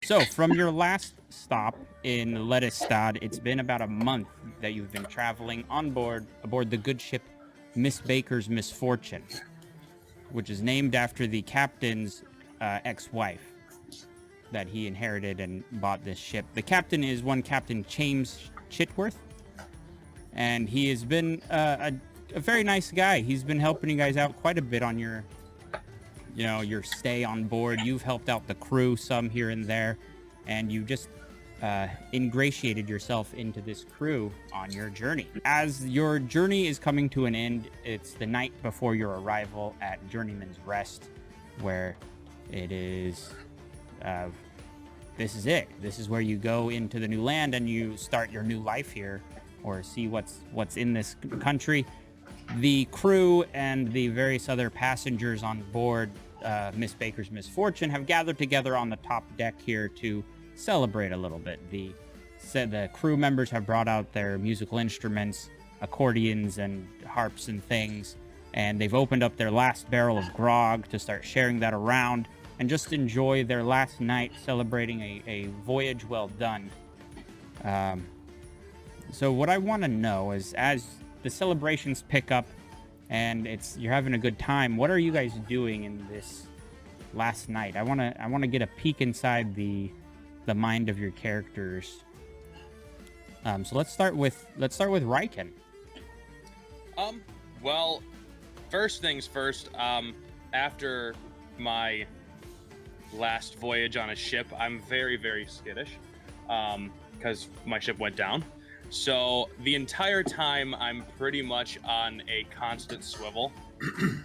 So, from your last stop in Ledestad, it's been about a month that you've been traveling aboard the good ship Miss Baker's Misfortune, which is named after the captain's ex-wife that he inherited and bought this ship. The captain is one Captain James Chitworth, and he has been a very nice guy. He's been helping you guys out quite a bit on your stay on board. You've helped out the crew some here and there, and you just ingratiated yourself into this crew on your journey. As your journey is coming to an end, it's the night before your arrival at Journeyman's Rest, where it is this is it. This is where you go into the new land and you start your new life here, or see what's in this country. The crew and the various other passengers on board Miss Baker's Misfortune have gathered together on the top deck here to celebrate a little bit. The crew members have brought out their musical instruments, accordions and harps and things, and they've opened up their last barrel of grog to start sharing that around and just enjoy their last night celebrating a voyage well done. So what I want to know is, as the celebrations pick up and you're having a good time, what are you guys doing in this last night? I want to get a peek inside the mind of your characters. So let's start with Ryken. Well, first things first, after my last voyage on a ship, I'm very, very skittish, because my ship went down. So the entire time I'm pretty much on a constant swivel.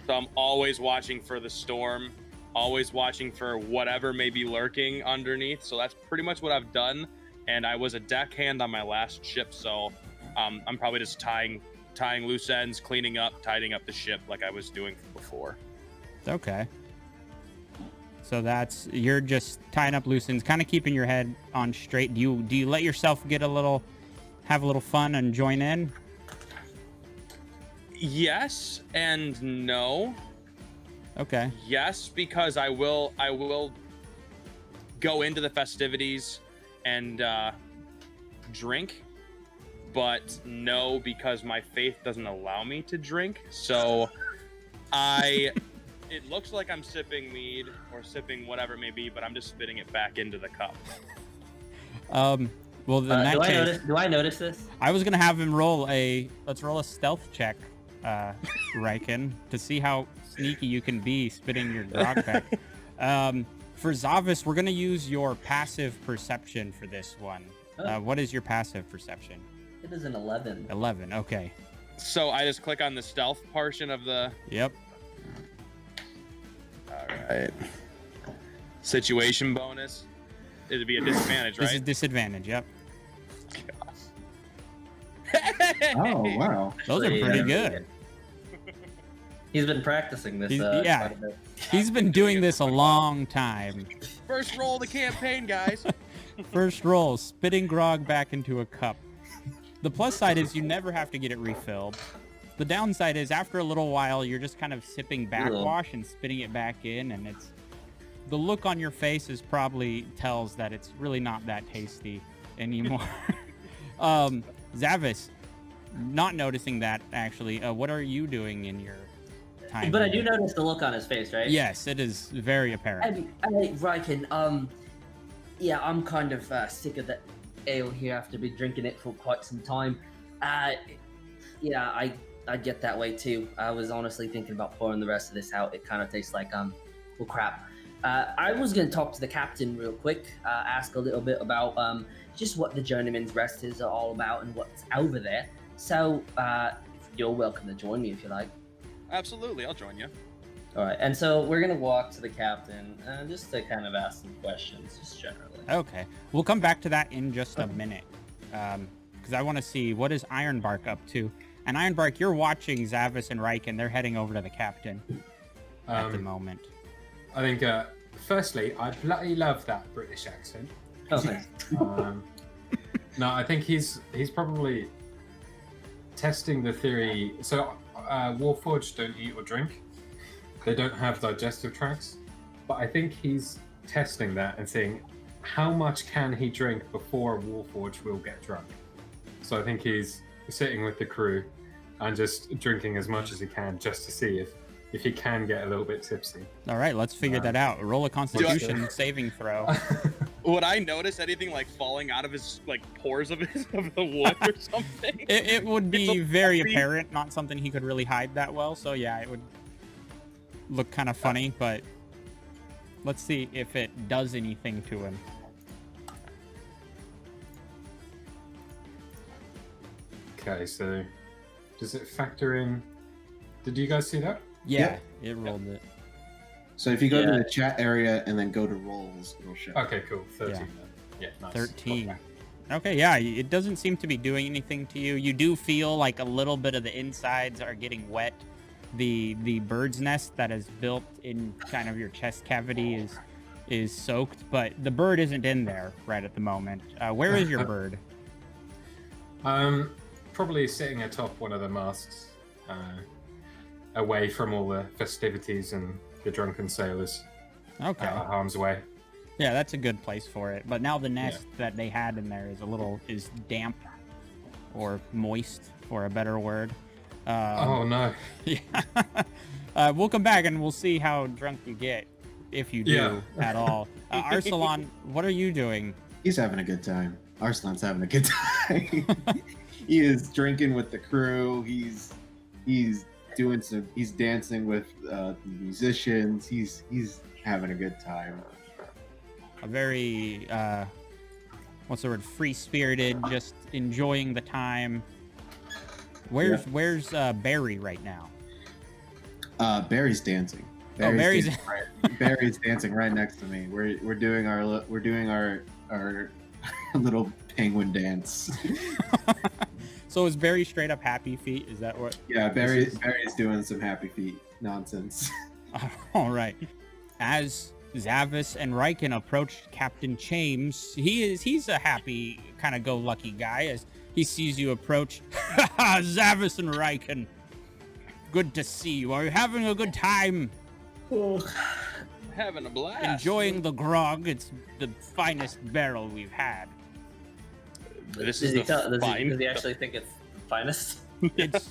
So I'm always watching for the storm, always watching for whatever may be lurking underneath. So that's pretty much what I've done. And I was a deckhand on my last ship, so I'm probably just tying loose ends, cleaning up, tidying up the ship like I was doing before. Okay. So you're just tying up loose ends, kind of keeping your head on straight. Do you let yourself have a little fun and join in? Yes and no. Okay. Yes, because I will go into the festivities and drink, but no, because my faith doesn't allow me to drink. So it looks like I'm sipping mead or sipping whatever it may be, but I'm just spitting it back into the cup. Well, do I notice this? I was gonna have him let's roll a stealth check, Ryken, to see how sneaky you can be spitting your grog back. For Zavis, we're gonna use your passive perception for this one. Oh. What is your passive perception? It is an 11. 11. Okay. So I just click on the stealth portion of the. Yep. All right. Situation bonus. It'd be a disadvantage, right? This is disadvantage. Yep. Oh wow, Those are pretty good. He's been practicing this. Yeah, quite a bit. he's been doing this a long time. First roll of the campaign, guys. First roll, spitting grog back into a cup. The plus side is you never have to get it refilled. The downside is after a little while, you're just kind of sipping backwash and spitting it back in, and the look on your face probably tells that it's really not that tasty anymore. Zavis, not noticing that, actually, what are you doing in your time? But I do notice the look on his face, right? Yes, it is very apparent. Ryken, yeah, I'm kind of sick of the ale here after been drinking it for quite some time. Yeah, I get that way too. I was honestly thinking about pouring the rest of this out. It kind of tastes like, well, crap. I was going to talk to the captain real quick, ask a little bit about just what the Journeyman's Rest is all about and what's over there. So you're welcome to join me if you like. Absolutely, I'll join you. All right, and so we're going to walk to the captain just to kind of ask some questions, just generally. Okay, we'll come back to that in just a minute, because I want to see what is Ironbark up to. And Ironbark, you're watching Zavis and Ryken. They're heading over to the captain at the moment. I think, firstly, I bloody love that British accent. Oh, thanks. No, I think he's probably testing the theory. So, Warforged don't eat or drink. They don't have digestive tracts. But I think he's testing that and seeing, how much can he drink before Warforged will get drunk? So I think he's sitting with the crew and just drinking as much as he can just to see if he can get a little bit tipsy. All right, let's figure that out. Roll a Constitution saving throw. Would I notice anything like falling out of his like pores of the wood or something? It would be very apparent, not something he could really hide that well. So yeah, it would look kind of funny, but let's see if it does anything to him. Okay, so does it factor in? Did you guys see that? Yeah, it rolled it. So if you go to the chat area and then go to rolls, it'll show. Okay, cool. 13 then. Yeah, nice. 13. Okay, yeah, it doesn't seem to be doing anything to you. You do feel like a little bit of the insides are getting wet. The bird's nest that is built in kind of your chest cavity is soaked, but the bird isn't in there right at the moment. Where is your bird? Probably sitting atop one of the masts, away from all the festivities and the drunken sailors. Okay. Harm's way. Yeah, that's a good place for it. But now the nest that they had in there is damp or moist, for a better word. Oh no. Yeah. We'll come back and we'll see how drunk you get, if you do at all. Arsalan, what are you doing? He's having a good time. Arsalan's having a good time. He is drinking with the crew. He's dancing with the musicians. He's having a good time. A very what's the word? Free-spirited, just enjoying the time. Where's Barry right now? Barry's dancing. Barry's Barry's dancing right next to me. We're doing our little penguin dance. So is Barry straight up happy feet? Is that what? Yeah, Barry's doing some happy feet nonsense. All right. As Zavis and Riken approach Captain James, he's a happy, kind of go-lucky guy as he sees you approach. Zavis and Riken, good to see you. Are you having a good time? Having a blast. Enjoying the grog. It's the finest barrel we've had. Does he actually think it's the finest? It's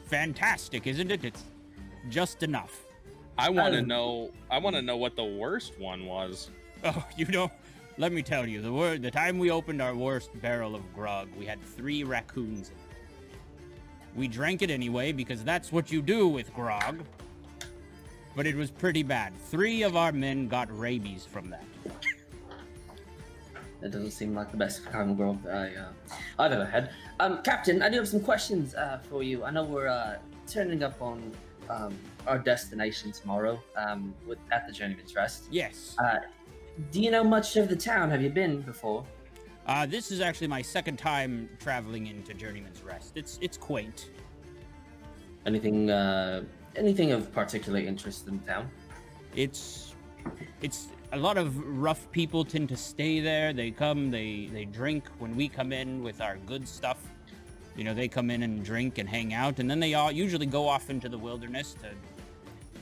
fantastic, isn't it? It's just enough. I want to know what the worst one was. Oh, let me tell you, the time we opened our worst barrel of grog, we had 3 raccoons in it. We drank it anyway because that's what you do with grog. But it was pretty bad. 3 of our men got rabies from that. That doesn't seem like the best kind of grog I've ever had. Captain, I do have some questions for you. I know we're turning up on our destination tomorrow at the Journeyman's Rest. Yes. Do you know much of the town? Have you been before? This is actually my second time traveling into Journeyman's Rest. It's quaint. Anything of particular interest in the town? It's a lot of rough people tend to stay there. They come, they drink when we come in with our good stuff. You know, they come in and drink and hang out, and then they all usually go off into the wilderness to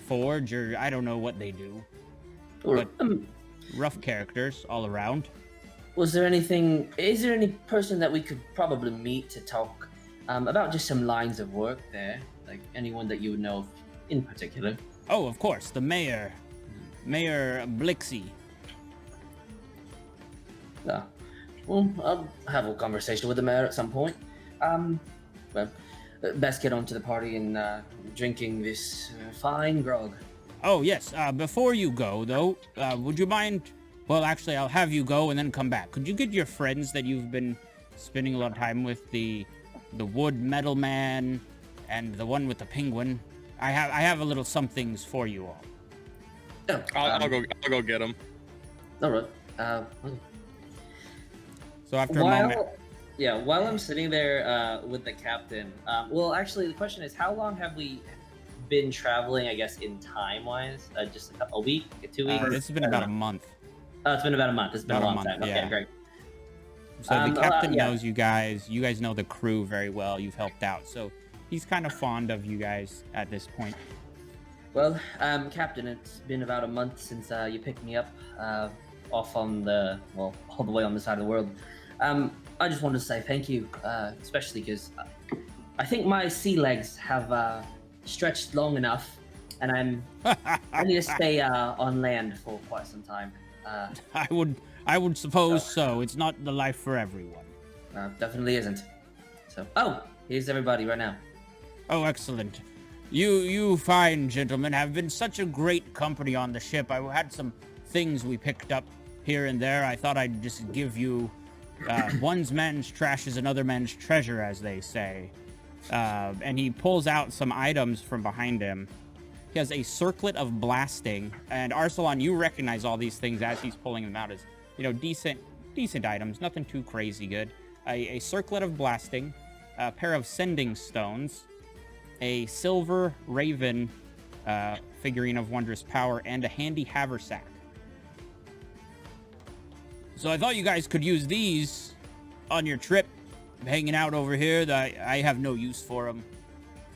forge, or I don't know what they do. But rough characters all around. Is there any person that we could probably meet to talk about just some lines of work there? Like anyone that you would know in particular? Oh, of course, the Mayor Blixie. Well, I'll have a conversation with the mayor at some point. Well, best get on to the party and drinking this fine grog. Oh, yes. Before you go, though, would you mind... Well, actually, I'll have you go and then come back. Could you get your friends that you've been spending a lot of time with, the wood metal man and the one with the penguin? I have a little somethings for you all. Oh, I'll go get them. All right. So after a moment... Yeah, while I'm sitting there with the captain, well, actually, the question is, how long have we been traveling, I guess, in time-wise? Just a week, 2 weeks? This has been about a month. Oh, it's been about a month. It's been a long time. Yeah. Okay, great. So the captain knows you guys. You guys know the crew very well. You've helped out. So he's kind of fond of you guys at this point. Well, Captain, it's been about a month since you picked me up off on all the way on the side of the world. I just wanted to say thank you, especially because I think my sea legs have stretched long enough, and I need to stay on land for quite some time. I would suppose so. It's not the life for everyone. Definitely isn't. So, here's everybody right now. Oh, excellent. You fine gentlemen have been such a great company on the ship. I had some things we picked up here and there. I thought I'd just give you one man's trash is another man's treasure, as they say. And he pulls out some items from behind him. He has a circlet of blasting, and Arsalan, you recognize all these things as he's pulling them out as, decent items, nothing too crazy good. A circlet of blasting, a pair of sending stones, a silver raven figurine of wondrous power, and a handy haversack. So I thought you guys could use these on your trip, hanging out over here. I have no use for them.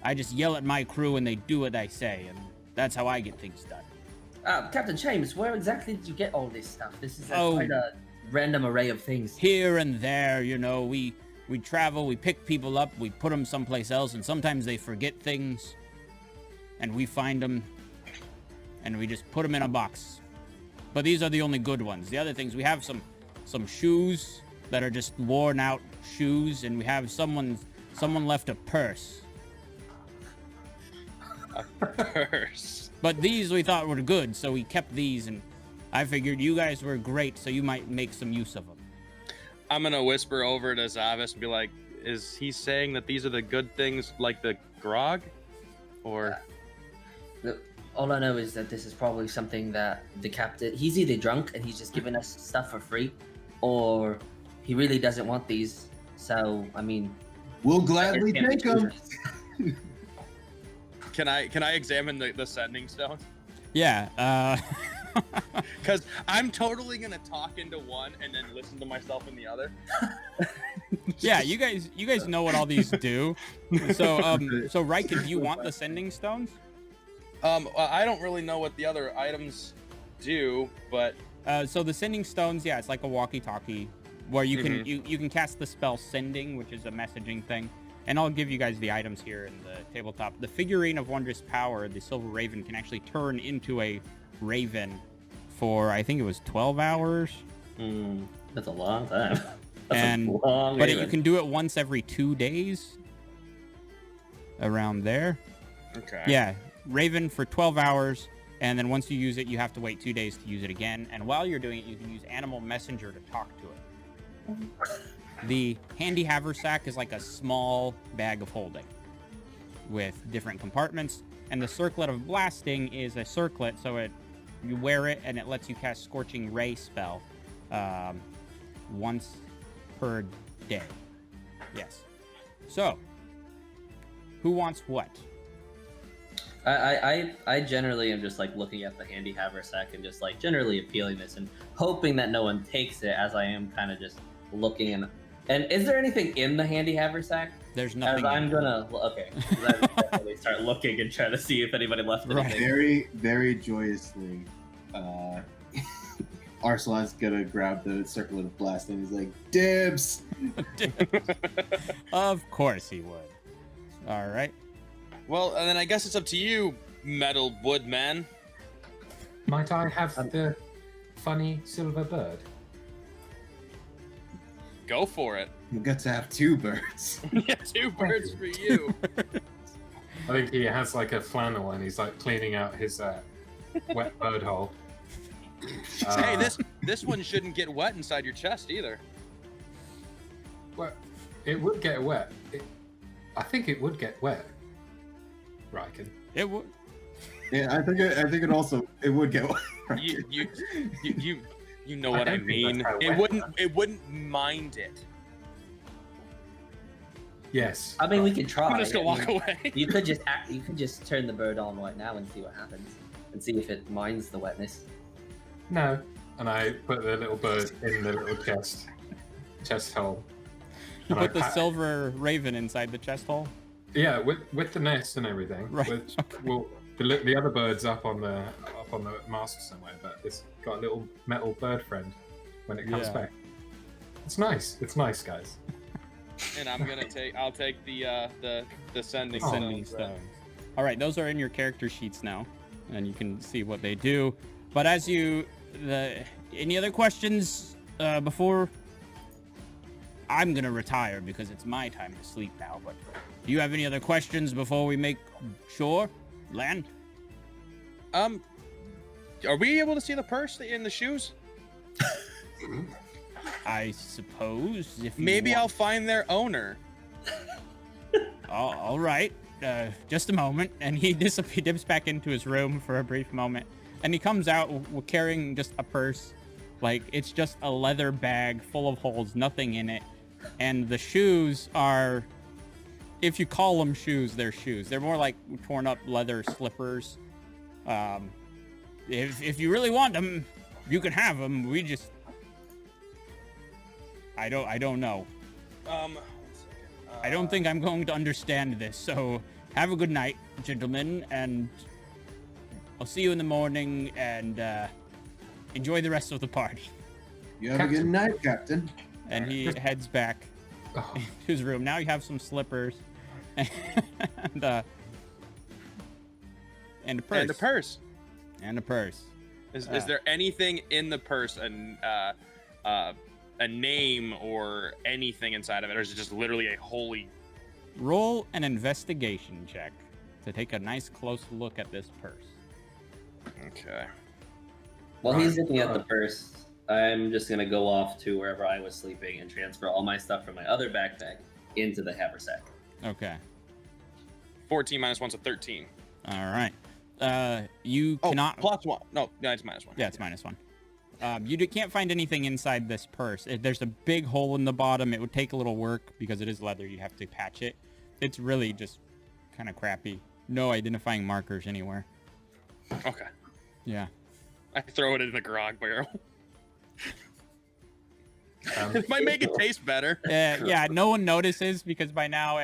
I just yell at my crew and they do what I say, and that's how I get things done. Captain James, where exactly did you get all this stuff? This is quite a random array of things. Here and there, we travel, we pick people up, we put them someplace else, and sometimes they forget things, and we find them, and we just put them in a box. But these are the only good ones. The other things, we have some shoes that are just worn out shoes, and we have someone left a purse. A purse. But these we thought were good, so we kept these, and I figured you guys were great, so you might make some use of them. I'm gonna whisper over to Zavis and be like, is he saying that these are the good things, like the grog? Or... all I know is that this is probably something that the captain... He's either drunk and he's just giving us stuff for free, or he really doesn't want these. So, I mean... We'll gladly take them. Can I examine the sending stones? Yeah, Because I'm totally gonna talk into one and then listen to myself in the other. Yeah, you guys know what all these do. So Riken, do you want the sending stones? I don't really know what the other items do, but so the sending stones, yeah, it's like a walkie-talkie where you can you can cast the spell sending, which is a messaging thing. And I'll give you guys the items here in the tabletop. The figurine of wondrous power, the silver raven, can actually turn into a raven for, I think it was 12 hours. That's a long time. But you can do it once every 2 days. Around there. okay. Yeah, raven for 12 hours. And then once you use it, you have to wait 2 days to use it again. And while you're doing it, you can use animal messenger to talk to it. The handy haversack is like a small bag of holding with different compartments, and the circlet of blasting is a circlet, so you wear it and it lets you cast Scorching Ray spell once per day. Yes. So, who wants what? I generally am just like looking at the handy haversack and just like generally appealing this and hoping that no one takes it, as I am kind of just looking and is there anything in the handy haversack? There's nothing. I'm gonna okay. I definitely start looking and try to see if anybody left anything. Very, very joyously, Arsalan's gonna grab the circlet of blasting. He's like, dibs. Of course he would. All right. Well, and then I guess it's up to you, metal woodman. Might I have the funny silver bird? Go for it. You get to have 2 birds. Yeah, 2 birds for you. I think he has like a flannel and he's like cleaning out his wet bird hole. Hey, this one shouldn't get wet inside your chest either. Well, it would get wet. I think it would get wet. Riken. It would. Yeah, I think it also would get wet. You know what I mean. It wouldn't mind it. Yes. I mean, we could try. I'm just gonna walk away. You could just turn the bird on right now and see what happens, and see if it minds the wetness. No. And I put the little bird in the little chest hole. You And put the silver raven inside the chest hole? Yeah, with the nest and everything. Right. Well, the other bird's up on the up on the mast somewhere, but it's got a little metal bird friend when it comes Yeah. back. It's nice. It's nice, guys. And I'll take the sending Sending stones. stones. All right, those are in your character sheets now, and you can see what they do. But as you, any other questions before? I'm gonna retire because it's my time to sleep now. But do you have any other questions before we make shore land? Are we able to see the purse in the shoes? I suppose if you Maybe want. I'll find their owner. All right. Just a moment, and he dips back into his room for a brief moment, and he comes out carrying just a purse, like it's just a leather bag full of holes, nothing in it, and the shoes are, if you call them shoes, they're shoes. They're more like torn up leather slippers. If you really want them, you can have them. We just, I don't know. 1 second. I don't think I'm going to understand this, so have a good night, gentlemen, and I'll see you in the morning, and enjoy the rest of the party. You have a good night, Captain. And he heads back Oh, to his room. Now you have some slippers and a purse. And the purse. And a purse. Is there anything in the purse, a name or anything inside of it, or is it just literally a holy? Roll an investigation check to take a nice close look at this purse. Okay. While he's looking at the purse, I'm just gonna go off to wherever I was sleeping and transfer all my stuff from my other backpack into the haversack. Okay. 14 minus 1's a 13. All right. You cannot. Plus 1. No, it's minus 1. Yeah, it's -1. You can't find anything inside this purse. There's a big hole in the bottom. It would take a little work because it is leather. You have to patch it. It's really just kind of crappy. No identifying markers anywhere. Okay. Yeah. I throw it in the grog barrel. um, It might make it taste better. Yeah, no one notices because by now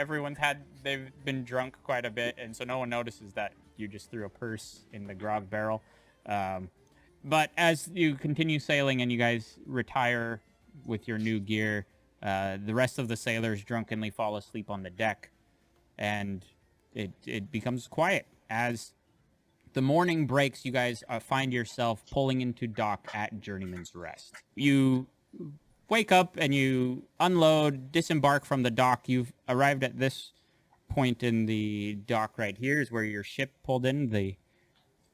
they've been drunk quite a bit, and so no one notices that you just threw a purse in the grog barrel. But as you continue sailing and you guys retire with your new gear, the rest of the sailors drunkenly fall asleep on the deck, and it becomes quiet. As the morning breaks, you guys find yourself pulling into dock at Journeyman's Rest. You wake up and you unload, disembark from the dock. You've arrived at this point in the dock right here is where your ship pulled in, the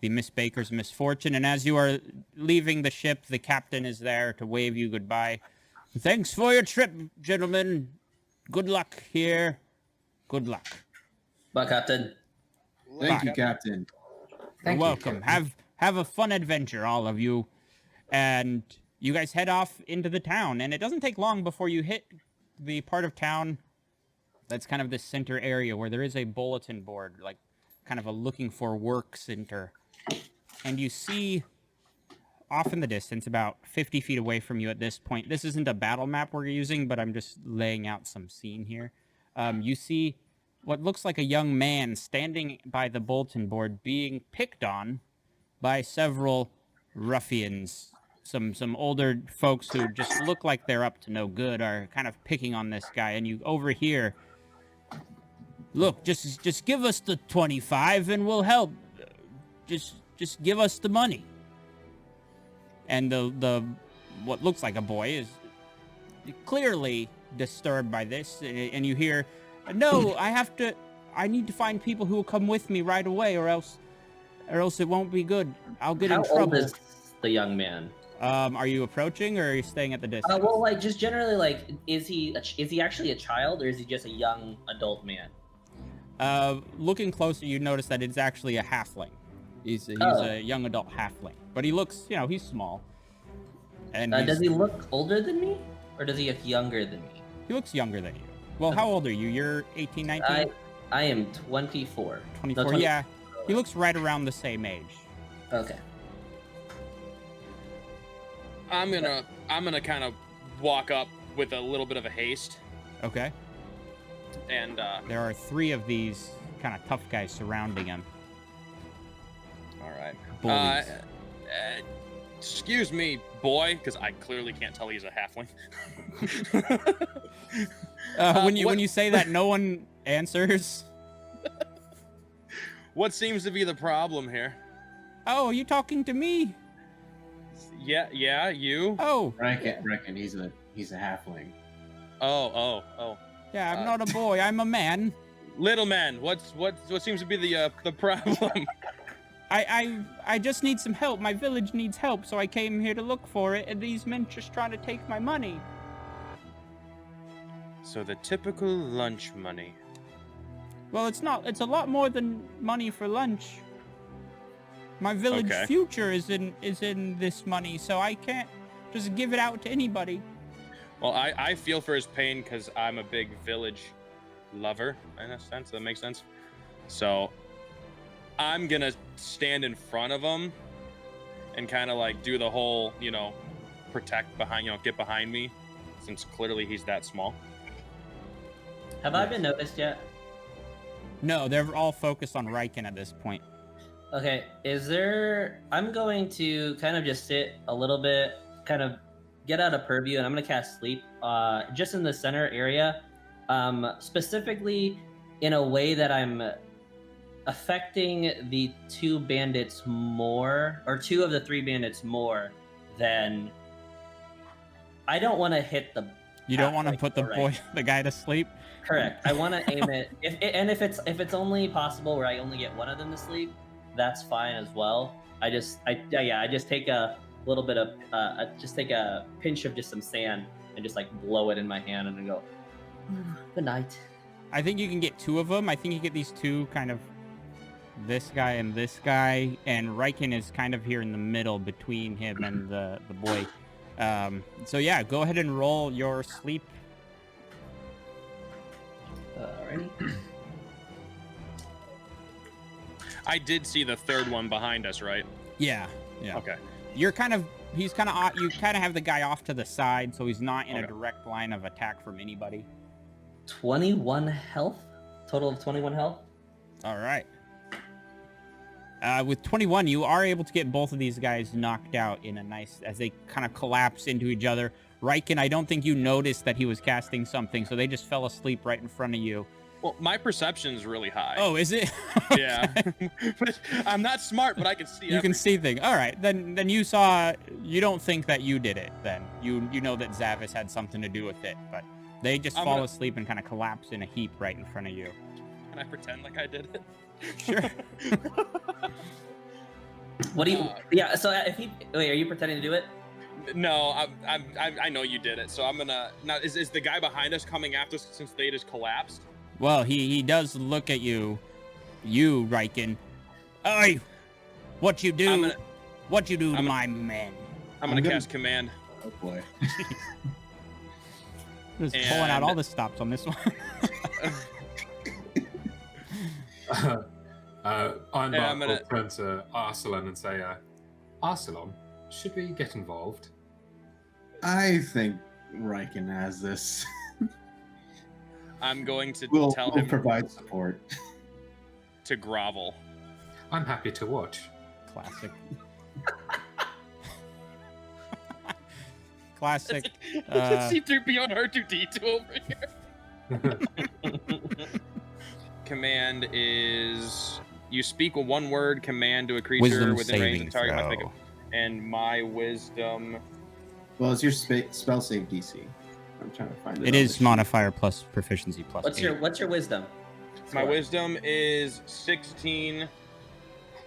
Miss Baker's Misfortune. And as you are leaving the ship, the captain is there to wave you goodbye. Thanks for your trip, gentlemen. Good luck here. Good luck. Bye, Captain. Thank you, Captain. You're welcome. Have a fun adventure, all of you. And you guys head off into the town, and it doesn't take long before you hit the part of town that's kind of the center area where there is a bulletin board, like kind of a looking for work center. And you see off in the distance, about 50 feet away from you at this point, this isn't a battle map we're using, but I'm just laying out some scene here. You see what looks like a young man standing by the bulletin board being picked on by several ruffians. Some older folks who just look like they're up to no good are kind of picking on this guy, and you overhear, "Look, just give us the 25 and we'll help. Just give us the money." And the what looks like a boy is clearly disturbed by this, and you hear, "No, I need to find people who will come with me right away, or else it won't be good. I'll get in How old trouble." is the young man? Are you approaching, or are you staying at the distance? Well, like, just generally, like, is he actually a child, or is he just a young adult man? Looking closer, you notice that it's actually a halfling. He's a young adult halfling, but he looks, he's small. And Does he look older than me, or does he look younger than me? He looks younger than you. Well, how old are you? You're 18, 19? I am 24. 24, No, 20 yeah. He looks right around the same age. Okay. I'm gonna kind of walk up with a little bit of a haste, Okay. and There are 3 of these kind of tough guys surrounding him. all right. Bullies. Excuse me, boy, because I clearly can't tell he's a halfling. When you say that, no one answers. What seems to be the problem here? Oh, are you talking to me? Yeah, you. Oh, Reckon he's a halfling. Oh. yeah, I'm not a boy. I'm a man. Little man, what seems to be the problem? I just need some help. My village needs help, so I came here to look for it, and these men just trying to take my money. So the typical lunch money. Well, it's not. It's a lot more than money for lunch. My village Okay. future is in this money, so I can't just give it out to anybody. Well, I feel for his pain because I'm a big village lover in a sense. That makes sense. So I'm gonna stand in front of him and kind of like do the whole, protect behind, get behind me, since clearly he's that small. Have I been noticed yet? No, they're all focused on Riken at this point. Okay, I'm going to kind of just sit a little bit, kind of get out of purview, and I'm going to cast sleep just in the center area, specifically in a way that I'm affecting the two bandits more, or two of the three bandits more than... I don't want to hit the... You don't want to put the right. the guy to sleep? Correct. I want to aim it, if it's only possible where I only get one of them to sleep, that's fine as well. I just take a little bit of just take a pinch of just some sand and just like blow it in my hand and then go, good night. I think you can get two of them. I think you get these two kind of this guy, and Riken is kind of here in the middle between him and the boy. So yeah, go ahead and roll your sleep. Alrighty. I did see the third one behind us, right? Yeah. Okay. You kind of have the guy off to the side, so he's not in a direct line of attack from anybody. 21 health? Total of 21 health? All right. With 21, you are able to get both of these guys knocked out in a nice, as they kind of collapse into each other. Riken, I don't think you noticed that he was casting something, so they just fell asleep right in front of you. Well, my perception's really high. Oh, is it? Yeah. But I'm not smart, but I can see You can see things. All right. Then you don't think that you did it then. You know that Zavis had something to do with it, but they just fall asleep and kind of collapse in a heap right in front of you. Can I pretend like I did it? Sure. What do you... yeah, so if wait, are you pretending to do it? No, I know you did it, so I'm gonna... Now, is the guy behind us coming after us since they just collapsed? Well, he does look at you, Riken. Oi! What you do? What you do to my men? I'm gonna cast command. Oh boy. Just pulling out all the stops on this one. I'm going to turn to Arsalan and say, Arsalan, should we get involved? I think Riken has this. I'm going to tell we'll him provide support. to grovel. I'm happy to watch. Classic. Classic. C-3PO and R2-D2 over here. Command is you speak a one word command to a creature Wisdom within range of the target. throw. And my wisdom. Well, it's your spell save DC. I'm trying to find it. It is modifier plus proficiency plus. What's 8. your wisdom? My wisdom is 16.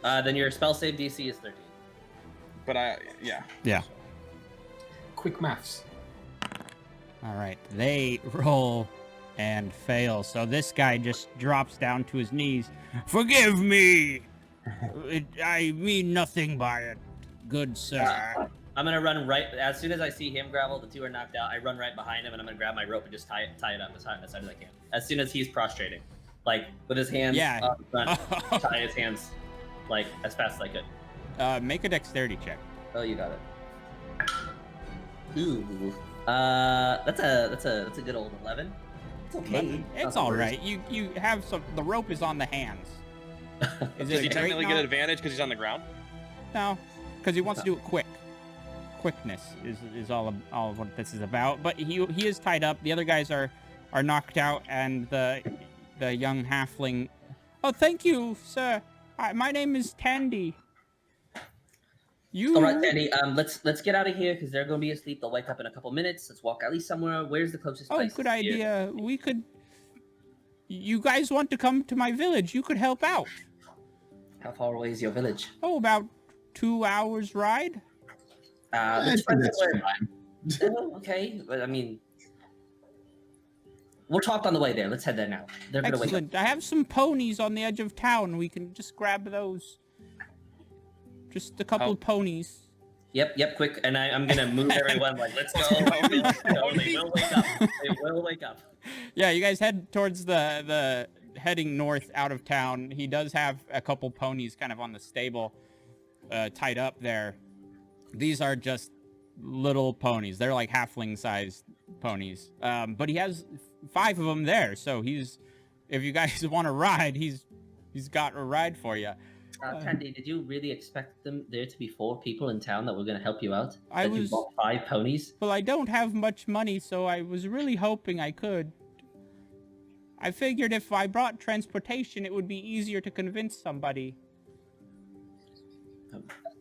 Then your spell save DC is 13. But Yeah. Quick maths. All right. They roll and fail. So this guy just drops down to his knees. Forgive me. I mean nothing by it, good sir. I'm gonna run right as soon as I see him gravel. The two are knocked out. I run right behind him and I'm gonna grab my rope and just tie it up as hard as I can. As soon as he's prostrating, like with his hands up in front, tie his hands like as fast as I could. Make a dexterity check. Oh, you got it. Ooh. That's a good old 11. It's okay. It's all right. You have some. The rope is on the hands. Does he technically get advantage because he's on the ground? No, because he wants to do it quick. Quickness is all of what this is about. But he is tied up. The other guys are knocked out, and the young halfling. Oh, thank you, sir. My name is Tandy. You. All right, Tandy. Let's get out of here because they're gonna be asleep. They'll wake up in a couple minutes. Let's walk at least somewhere. Where's the closest Oh, place? good here? idea. We could. You guys want to come to my village? You could help out. How far away is your village? Oh, about 2 hours ride. Let's I find think somewhere. that's fine. Okay, but I mean, we'll talk on the way there. Let's head there now. They're gonna wake up. Excellent. I have some ponies on the edge of town. We can just grab those. Just a couple Oh. of ponies. Yep, quick. And I'm gonna move everyone. Like, let's go. Let's go. They will wake up. They will wake up. Yeah, you guys head towards the heading north out of town. He does have a couple ponies kind of on the stable, tied up there. These are just little ponies. They're like halfling-sized ponies. But he has 5 of them there. So if you guys want to ride, he's got a ride for you. Tandy, did you really expect there to be 4 people in town that were gonna help you out? I That you was- bought 5 ponies. Well, I don't have much money, so I was really hoping I could. I figured if I brought transportation, it would be easier to convince somebody.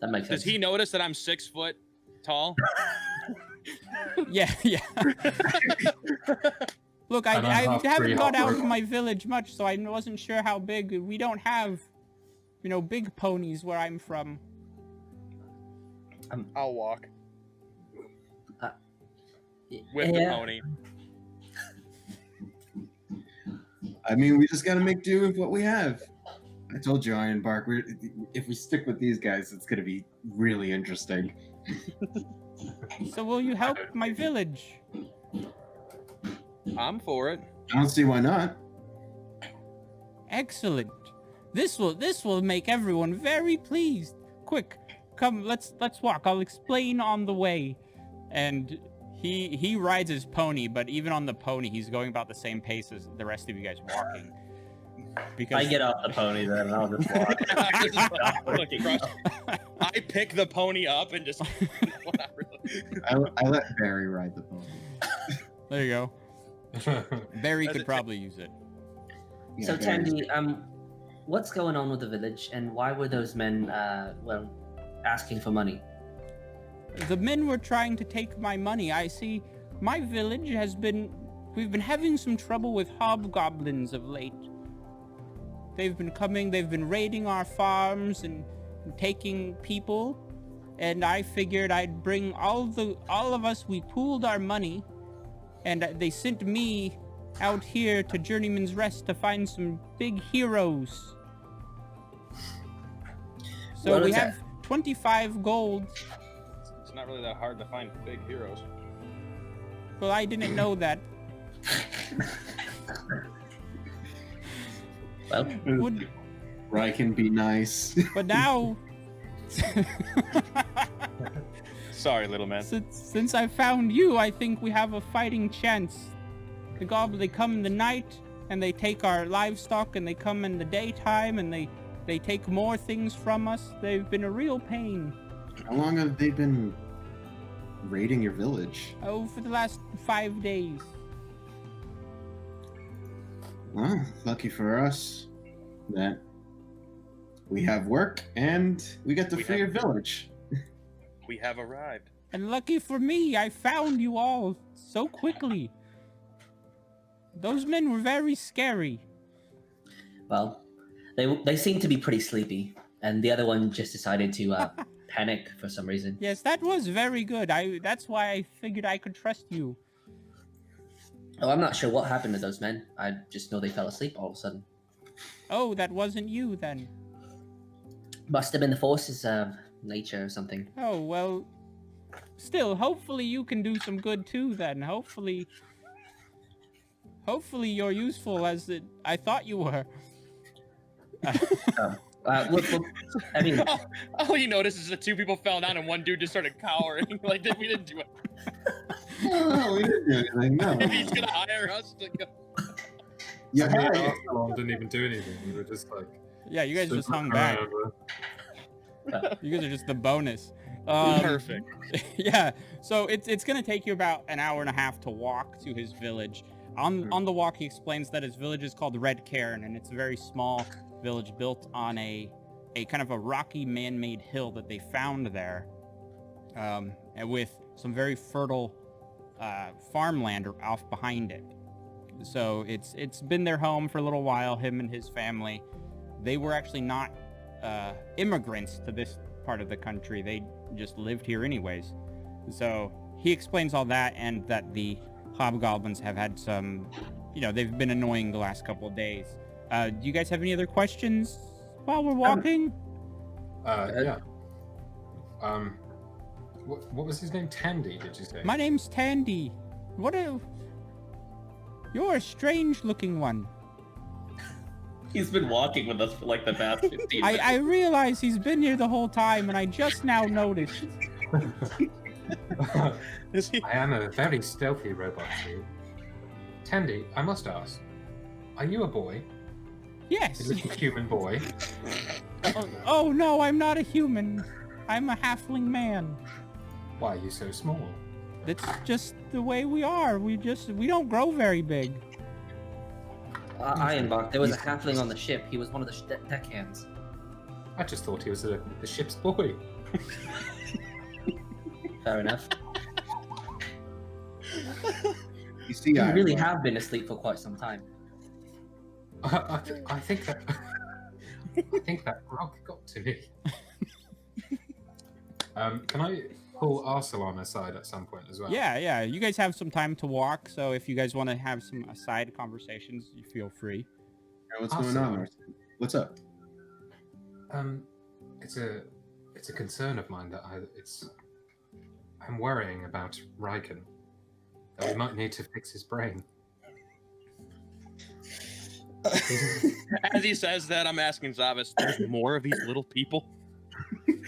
That makes sense. Does he notice that I'm 6 foot tall? Yeah. Look, And I'm I half haven't tree, got half out of orc. my village much, so I wasn't sure how big. We don't have, big ponies where I'm from. I'll walk Yeah. with the pony. I mean, we just gotta make do with what we have. I told you, Ironbark, if we stick with these guys, it's gonna be really interesting. So will you help my village? I'm for it. I don't see why not. Excellent. This will make everyone very pleased. Quick, come, let's walk. I'll explain on the way. And he rides his pony, but even on the pony, he's going about the same pace as the rest of you guys walking. Because I get off the pony then, and I'll just walk. I pick the pony up and just. Not really. I let Barry ride the pony. there you go. Barry could probably use it. Yeah, So Barry's- Tandy, what's going on with the village, and why were those men, asking for money? The men were trying to take my money. I see my village we've been having some trouble with hobgoblins of late. They've been raiding our farms and taking people, and I figured I'd bring all of us, we pooled our money, and they sent me out here to Journeyman's Rest to find some big heroes. So What we is have 25 gold. It's not really that hard to find big heroes. Well, I didn't know that. Well, Would, Rye can be nice. but now, Sorry, little man. since I found you, I think we have a fighting chance. The goblins, they come in the night, and they take our livestock, and they come in the daytime, and they take more things from us. They've been a real pain. How long have they been raiding your village? Oh, for the last 5 days. Well, lucky for us that we have work and we get to We free have- your village. We have arrived. And lucky for me, I found you all so quickly. Those men were very scary. well, they seem to be pretty sleepy, and the other one just decided to panic for some reason. Yes, that was very good. That's why I figured I could trust you. Oh, I'm not sure what happened to those men. I just know they fell asleep all of a sudden. Oh, that wasn't you then. Must have been the forces of nature or something. Oh, well, still, hopefully you can do some good too then. Hopefully you're useful as I thought you were. I mean, All you notice is that 2 people fell down and one dude just started cowering. Like, we didn't do it. No, we didn't do anything. No. He's gonna hire us to go. Yeah, Me and hey, Arsenal didn't even do anything. We were just like. Yeah, you guys just sitting hung back. around. You guys are just the bonus. Perfect. Yeah. So it's gonna take you about an hour and a half to walk to his village. On the walk, he explains that his village is called Red Cairn, and it's a very small village built on a kind of a rocky man-made hill that they found there, and with some very fertile farmland off behind it. So it's been their home for a little while. Him and his family, they were actually not immigrants to this part of the country. They just lived here anyways. So he explains all that, and that the hobgoblins have had some, they've been annoying the last couple of days. Do you guys have any other questions while we're walking? Yeah. What was his name? Tandy, did you say? My name's Tandy. You're a strange-looking one. He's been walking with us for like the past 15 minutes. I realize he's been here the whole time, and I just now noticed. I am a very stealthy robot, too. Tandy, I must ask, are you a boy? Yes. A little human boy? Oh no, I'm not a human. I'm a halfling man. Why are you so small? That's just the way we are. We don't grow very big. Ironbark, there was a halfling on the ship. He was one of the deckhands. I just thought he was the ship's boy. Fair enough. You see, You really have been asleep for quite some time. I think that grog got to me. Can I pull Arcelon aside at some point as well? Yeah. You guys have some time to walk, so if you guys want to have some aside conversations, you feel free. What's going on, Arsene? What's up? It's a concern of mine that I'm worrying about Riken. That we might need to fix his brain. As he says that, I'm asking Zavis, there's more of these little people?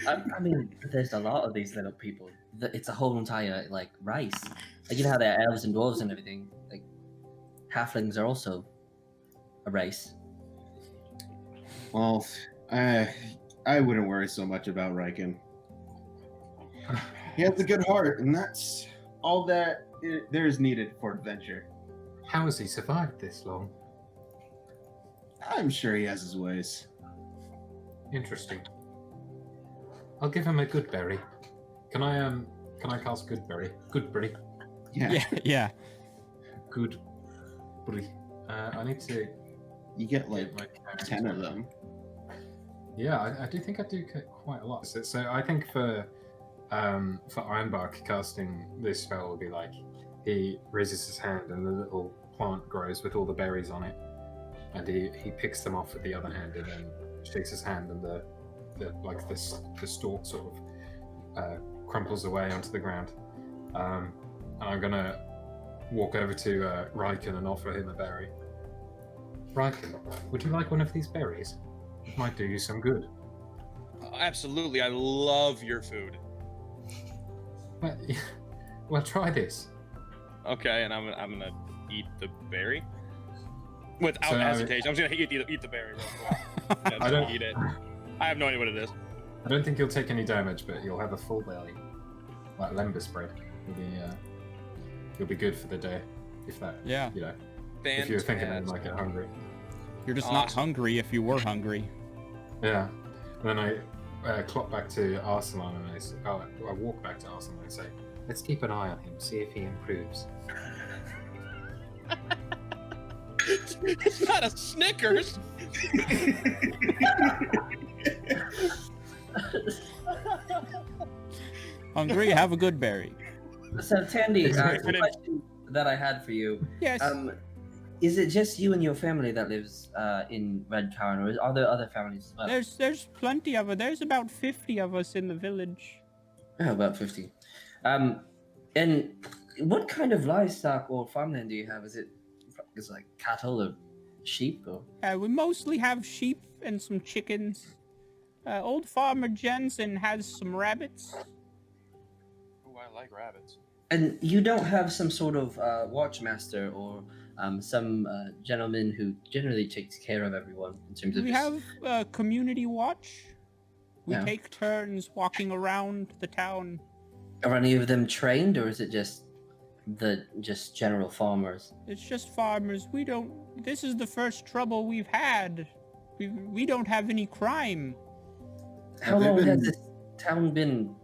I mean, there's a lot of these little people. It's a whole entire race. Like, you know how there are elves and dwarves and everything. Like, halflings are also a race. Well, I wouldn't worry so much about Riken. He has a good heart, and that's all that there is needed for adventure. How has he survived this long? I'm sure he has his ways. Interesting. I'll give him a good berry. Can I cast good berry? Good berry. Yeah. Good berry. I need to. You get get my 10 of them. Yeah, I do think I do get quite a lot. So I think for Ironbark, casting this spell will be like he raises his hand and the little plant grows with all the berries on it, and he picks them off with the other hand and then shakes his hand, and the stalk sort of crumples away onto the ground. And I'm gonna walk over to Riken and offer him a berry. Riken, would you like one of these berries? It might do you some good. Absolutely, I love your food. Well, try this. Okay, and I'm gonna eat the berry without So, hesitation. I'm just gonna eat the berry. Real quick. Yeah, I don't eat it. I have no idea what it is. I don't think you'll take any damage, but you'll have a full belly, like Lember spread. You'll be good for the day, if that. Yeah. If you're thinking that you might get hungry. You're just not hungry if you were hungry. Yeah. And then I clock back to Arcelon and I walk back to Arcelon and say, let's keep an eye on him, see if he improves. It's not a Snickers. Hungry? Have a good berry. So, Tandy, the Exactly. question that I had for you, Yes. is it just you and your family that lives in Red Cairn, or are there other families as well? There's plenty of it. There's about 50 of us in the village. Oh, about 50. And what kind of livestock or farmland do you have? Is it like cattle or sheep or? We mostly have sheep and some chickens. Old farmer Jensen has some rabbits. Ooh, I like rabbits. And you don't have some sort of watchmaster or some gentleman who generally takes care of everyone in terms of. We have community watch. We Yeah. take turns walking around the town. Are any of them trained, or is it just general farmers? It's just farmers. We don't. This is the first trouble we've had. We don't have any crime. How they long has been- this town been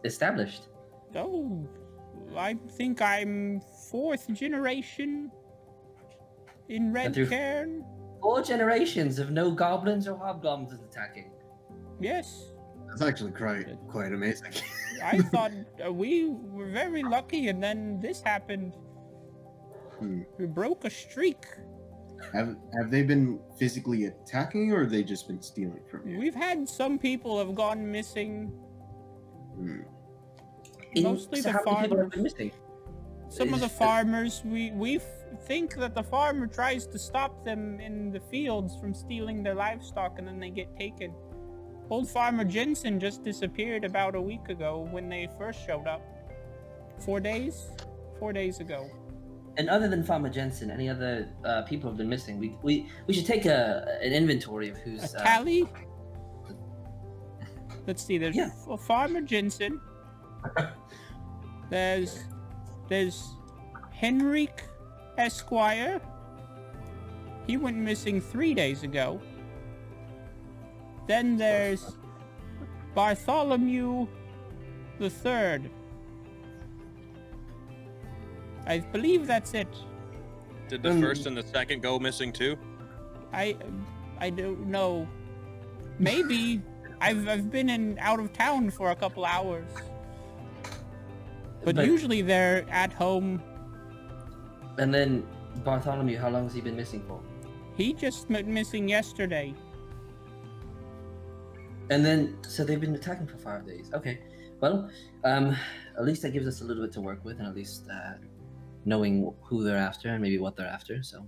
established? Oh, I think I'm 4th generation in Red through- Cairn. 4 generations of no goblins or hobgoblins attacking. Yes, That's actually quite amazing. I thought we were very lucky, and then this happened. Hmm. We broke a streak. Have they been physically attacking, or have they just been stealing from you? We've had some people have gone missing. Hmm. Mostly So the how many people have farmers. been missing? Some of the Is- farmers, we think that the farmer tries to stop them in the fields from stealing their livestock, and then they get taken. Old Farmer Jensen just disappeared about a week ago when they first showed up. 4 days? 4 days ago. And other than Farmer Jensen, any other people have been missing? We should take an inventory of A who's. tally? Let's see, there's Yeah. Farmer Jensen. There's Henrik Esquire. He went missing 3 days ago. Then there's Bartholomew the Third. I believe that's it. Did the first and the second go missing too? I don't know. Maybe I've been out of town for a couple hours. But usually they're at home. And then Bartholomew, how long has he been missing for? He just went missing yesterday. And then, so they've been attacking for 5 days. Okay, well, at least that gives us a little bit to work with, and at least knowing who they're after and maybe what they're after. So,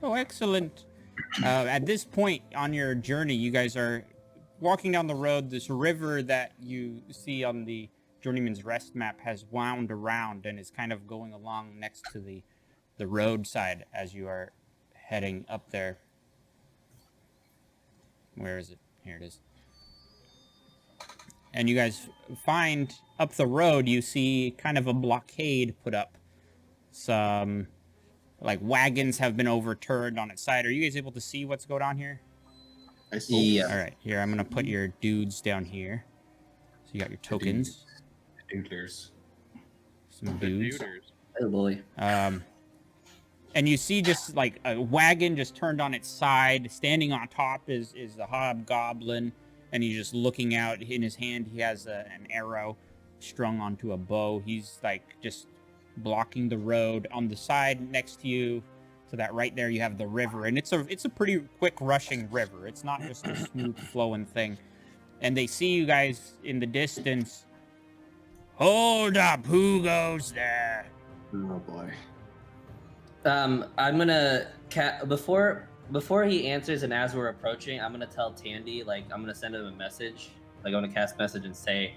Oh, excellent. At this point on your journey, you guys are walking down the road. This river that you see on the Journeyman's Rest map has wound around and is kind of going along next to the roadside as you are heading up there. Where is it? Here it is. And you guys find up the road, you see kind of a blockade put up. Some like wagons have been overturned on its side. Are you guys able to see what's going on here? I see. Yeah. All right, here, I'm gonna put your dudes down here. So you got your tokens, Doodlers. some The dudes. Neuters. oh boy. And you see just like a wagon just turned on its side. Standing on top is the hobgoblin, and he's just looking out. In his hand, he has an arrow strung onto a bow. He's like just blocking the road. On the side next to you, to that right there, you have the river, and it's a pretty quick rushing river. It's not just a smooth flowing thing. And they see you guys in the distance. Hold up! Who goes there? Oh boy. I'm gonna before he answers, and as we're approaching, I'm gonna tell Tandy, like, I'm gonna send him a message. Like, I'm gonna cast message and say,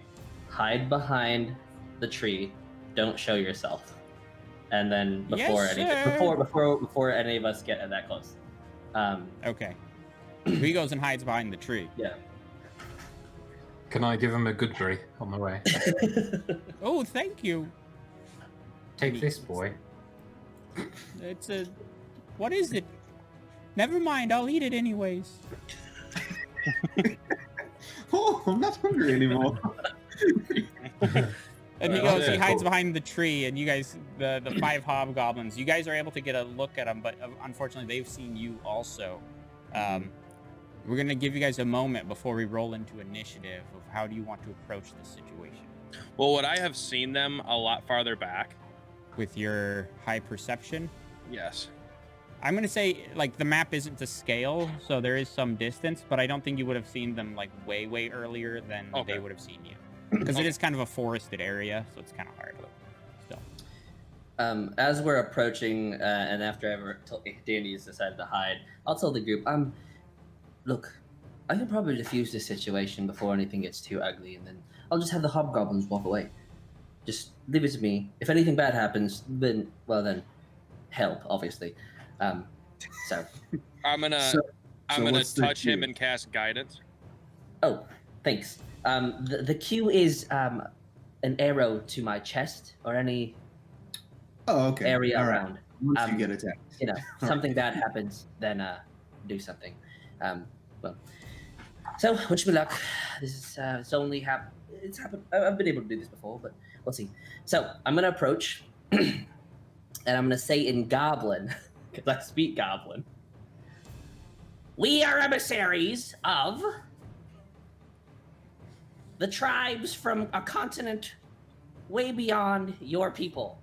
hide behind the tree, don't show yourself. And then Yes, sir. before any of us get that close. Okay. He goes and hides behind the tree. Yeah. Can I give him a good brie on the way? Oh, thank you. Take this, boy. It's a... What is it? Never mind, I'll eat it anyways. Oh, I'm not hungry anymore. And he Well, goes, he yeah, hides cool. behind the tree, and you guys, the 5 hobgoblins, you guys are able to get a look at them, but unfortunately they've seen you also. We're going to give you guys a moment before we roll into initiative of how do you want to approach this situation. Well, would I have seen them a lot farther back? With your high perception, Yes. I'm going to say, like, the map isn't to scale, so there is some distance, but I don't think you would have seen them, like, way earlier than Okay. they would have seen you. Because it is kind of a forested area, so it's kind of hard. Still. As we're approaching, and after Dandy's decided to hide, I'll tell the group, look, I can probably diffuse this situation before anything gets too ugly, and then I'll just have the hobgoblins walk away. Just leave it to me. If anything bad happens, then help, obviously. So, I'm gonna So I'm gonna what's the touch him deal? and cast guidance. oh, Thanks. The Q is an arrow to my chest or any Oh, okay. area All right. around. Once you get attacked. You know, something bad happens, then do something. Well, so wish me luck. This is it's only it's happened. I've been able to do this before, but we'll see. So I'm gonna approach, and I'm gonna say in Goblin, because I speak Goblin. We are emissaries of the tribes from a continent way beyond your people.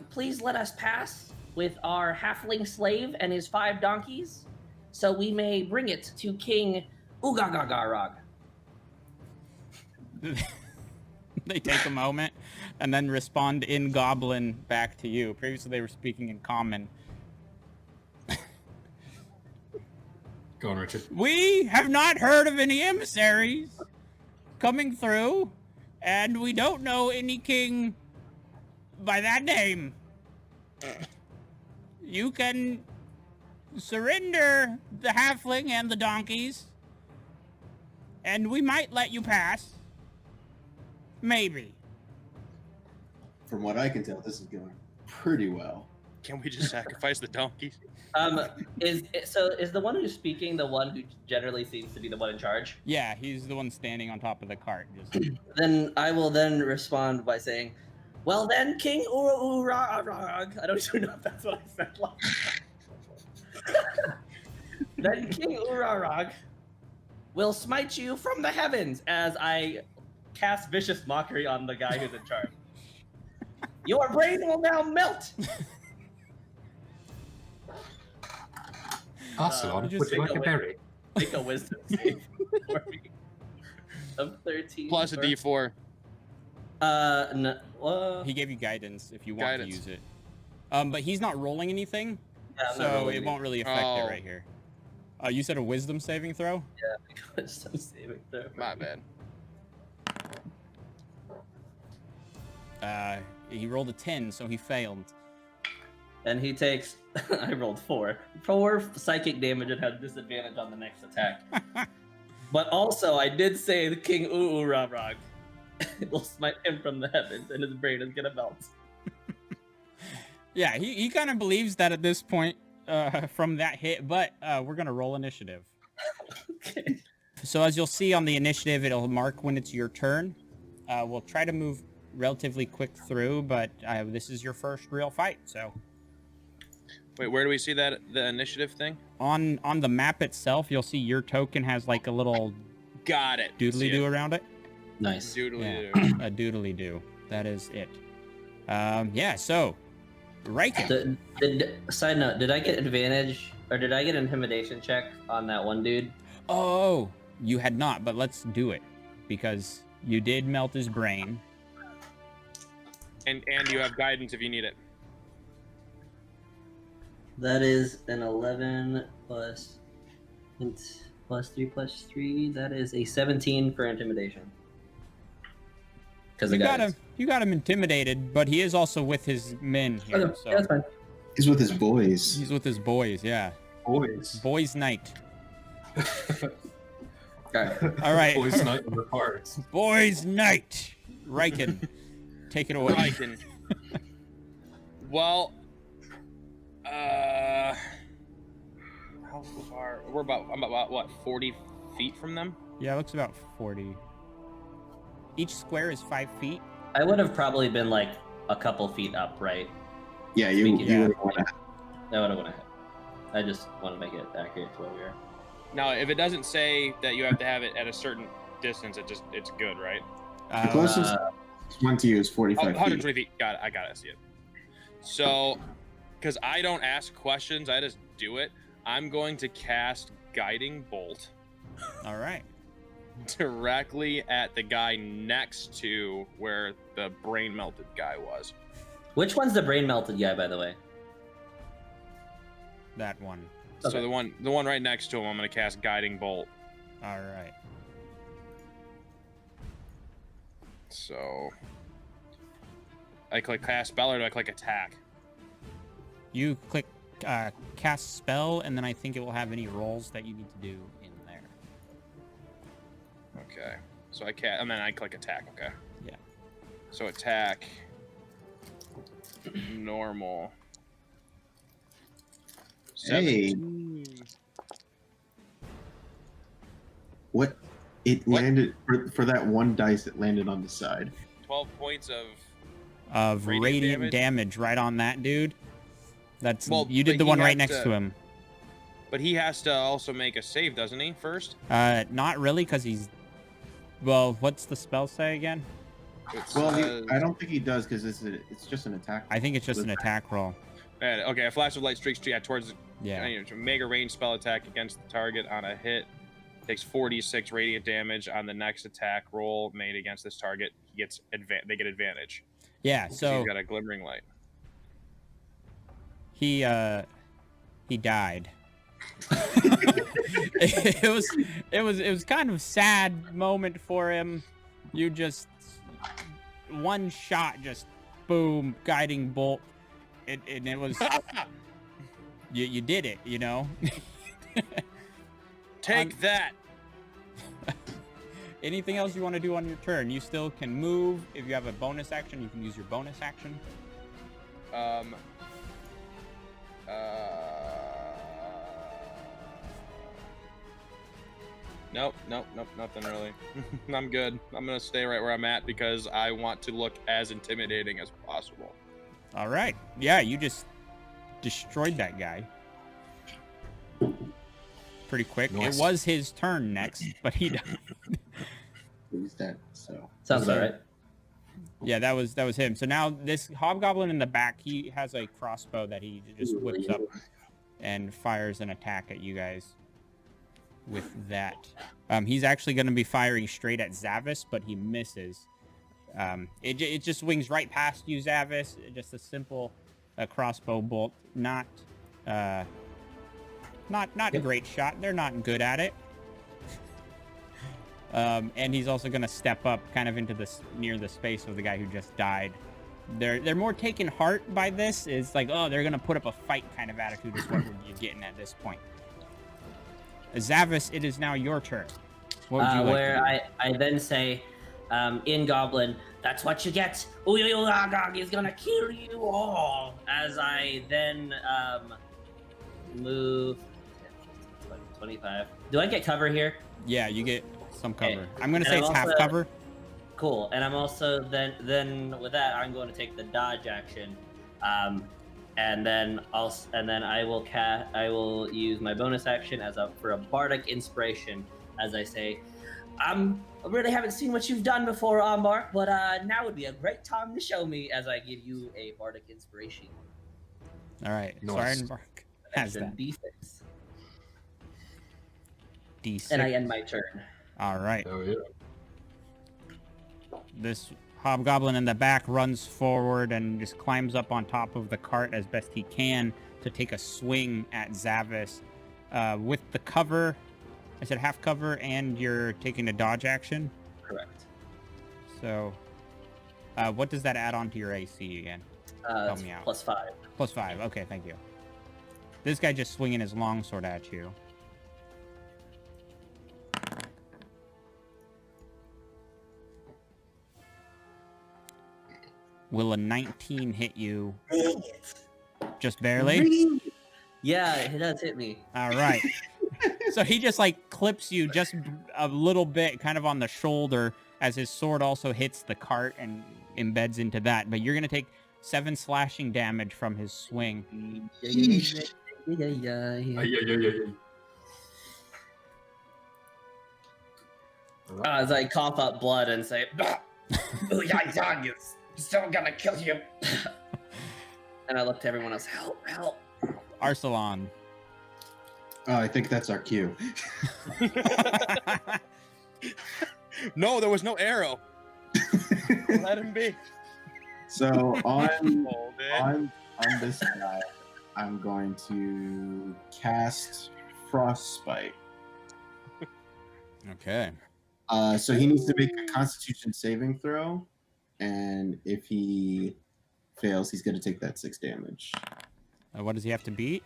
Please let us pass with our halfling slave and his 5 donkeys, so we may bring it to King Ugagagarog. They take a moment and then respond in Goblin back to you. Previously, they were speaking in Common. Go on, Richard. We have not heard of any emissaries coming through, and we don't know any king by that name. You can surrender the halfling and the donkeys, and we might let you pass. Maybe. From what I can tell, this is going pretty well. Can we just sacrifice the donkeys? Is the one who's speaking the one who generally seems to be the one in charge? Yeah, he's the one standing on top of the cart. Just... Then I will then respond by saying, "Well then, King Urarag." I don't even know if that's what I said. Then King Urarag will smite you from the heavens as I cast vicious mockery on the guy who's in charge. Your brain will now melt. Arcelon, just would you take like a away- berry? Make a wisdom save for me. Of 13. Plus a D4. No, He gave you guidance if you want Guidance. to use it. But he's not rolling anything, yeah, I'm not so rolling it won't really affect Oh. it right here. You said a wisdom saving throw? any wisdom saving throw. My bad. He rolled a 10, so he failed. And he takes, I rolled 4 psychic damage and had disadvantage on the next attack. But also, I did say the King Urarag will smite him from the heavens, and his brain is gonna melt. Yeah, he kind of believes that at this point from that hit, but we're going to roll initiative. Okay. So as you'll see on the initiative, it'll mark when it's your turn. We'll try to move relatively quick through, but this is your first real fight, so... Wait, where do we see that the initiative thing? On the map itself, you'll see your token has like a little Got it. doodly-doo around it. Nice. Doodly Yeah, a doodly-doo. That is it. Yeah, so... Riken. Side note, did I get advantage, or did I get an intimidation check on that one dude? Oh, you had not, but let's do it. Because you did melt his brain. And you have guidance if you need it. That is an 11 plus 3 plus 3. That is a 17 for intimidation. Because You got him intimidated, but he is also with his men here. Okay, So that's fine. He's with his boys. he's with his boys, yeah. Boys. Boys' night. Alright. All right. Boys night in the forest. Boys' night. Riken, take it away. Riken. Well, how far? I'm about what, 40 feet from them? Yeah, it looks about 40. Each square is 5 feet. I would have probably been like a couple feet up, right? Yeah, you Yeah. would want to. I would have went ahead. I just want to make it accurate to where we are. Now, if it doesn't say that you have to have it at a certain distance, it's good, right? The closest one to you is 45 feet. 120 feet. Got it. I got it. I see it. So, because I don't ask questions, I just do it. I'm going to cast Guiding Bolt All right. directly at the guy next to where the brain melted guy was. Which one's the brain melted guy, by the way? That one. Okay. So the one right next to him, I'm going to cast Guiding Bolt. All right. So I click cast spell, or do I click attack? You click cast spell, and then I think it will have any rolls that you need to do in there. Okay. So I can't, and then I click attack. Okay. Yeah. So attack. Normal. Hey. 17. What? It What? landed for that one dice. It landed on the side. 12 points Of radiant damage? damage right on that dude. That's Well, you did but the he one right has next to- to him. But he has to also make a save, doesn't he? First. Not really, because he's. Well, what's the spell say again? Well, I don't think he does because it's just an attack. I think it's just an attack roll. Okay, a flash of light streaks towards Yeah. make a ranged spell attack against the target on a hit. Takes 46 radiant damage on the next attack roll made against this target. They get advantage. Yeah. 'Cause So he's got a glimmering light. he died. it was kind of a sad moment for him. You just one shot, just boom, guiding bolt, and it was you did it, you know. Take that. Anything else you want to do on your turn? You still can move. If you have a bonus action, you can use your bonus action. Nope, nothing really. I'm good. I'm gonna stay right where I'm at because I want to look as intimidating as possible. All right. Yeah, you just destroyed that guy. Pretty quick. Nice. It was his turn next, but he died. He's dead. So Sounds about right. Yeah, that was him. So now this hobgoblin in the back, he has a crossbow that he just whips up and fires an attack at you guys with that. He's actually going to be firing straight at Zavis, but he misses. It just swings right past you, Zavis. Just a simple crossbow bolt. Not a great shot. They're not good at it. And he's also going to step up kind of into near the space of the guy who just died. They're more taken heart by this. It's like, oh, they're going to put up a fight kind of attitude is what you're getting at this point. Zavis, it is now your turn. What would you like Where to do? I then say, in Goblin, that's what you get. Uyuyagag is gonna kill you all. As I then move 25. Do I get cover here? Yeah, you get some Okay. cover. I'm going to And say I'm it's half also- cover. Cool. And I'm also then with that I'm going to take the dodge action, and then I will use my bonus action for a bardic inspiration, as I say, I really haven't seen what you've done before, Mark, but now would be a great time to show me, as I give you a bardic inspiration. All right. Nice. Sorenbark has Extra that. D6. D6. And I end my turn. All right. Oh yeah. This hobgoblin in the back runs forward and just climbs up on top of the cart as best he can to take a swing at Zavis. With the cover, I said half cover, and you're taking a dodge action. Correct. So, what does that add on to your AC again? It's me out. +5. +5. Okay, thank you. This guy just swinging his longsword at you. Will a 19 hit you? Just barely? Yeah, it does hit me. All right. So he just like clips you just a little bit kind of on the shoulder as his sword also hits the cart and embeds into that. But you're going to take 7 slashing damage from his swing. Sheesh. Yeah. As I cough up blood and say, "Oh yeah, it's still gonna kill you." And I look to everyone else, help. Arsalan. I think that's our cue. No, there was no arrow. Let him be. So on Hold it. on this guy, I'm going to cast Frostbite. Okay. So he needs to make a Constitution saving throw, and if he fails, he's going to take that 6 damage. What does he have to beat?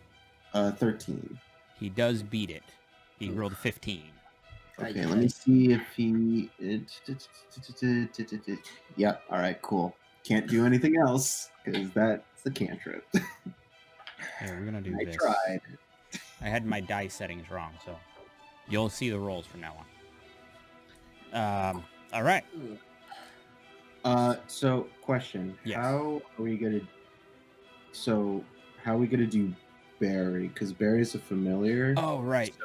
13. He does beat it. He rolled 15. Okay, let me see if he. Yeah. All right. Cool. Can't do anything else because that's the cantrip. Here, we're gonna do I this. tried. I had my die settings wrong, so you'll see the rolls from now on. All right. So question. Yes. How are we gonna do Barry? Because Barry's a familiar. Oh, right. So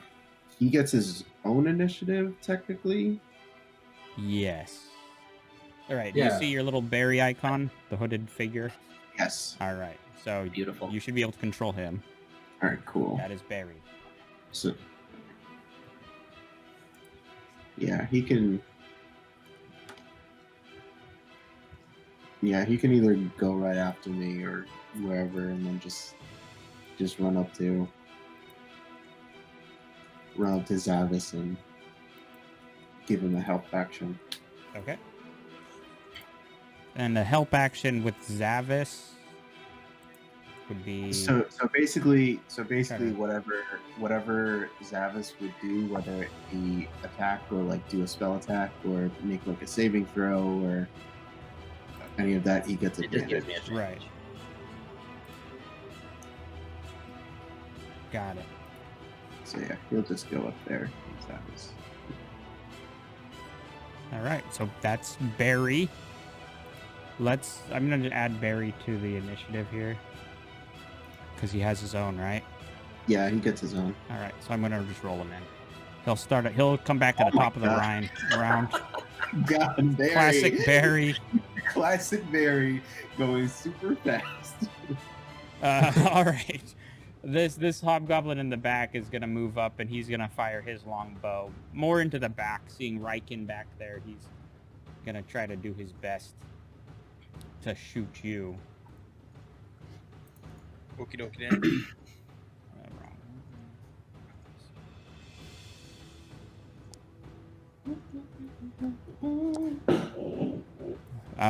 he gets his own initiative, technically. Yes. All right. Do Yeah. you see your little berry icon, the hooded figure? Yes. All right. So Beautiful. you should be able to control him. All right, cool. That is Barry. So, yeah, he can. Yeah, he can either go right after me or wherever, and then just run up to Zavis and give him a help action. Okay. And the help action with Zavis would be. So basically, Okay. whatever Zavis would do, whether it be attack or like do a spell attack or make like a saving throw or any of that, he gets It just gives advantage. me a chance. Right. Got it. So yeah, he'll just go up there. Zavis. All right. So that's Barry. I'm going to add Barry to the initiative here. Because he has his own, right? Yeah, he gets his own. All right. So I'm going to just roll him in. He'll come back at the top of the God. round. God, Barry. Classic Barry. Classic Barry going super fast. All right. This hobgoblin in the back is going to move up, and he's going to fire his long bow more into the back. Seeing Riken back there, he's going to try to do his best to shoot you. Okie dokie then.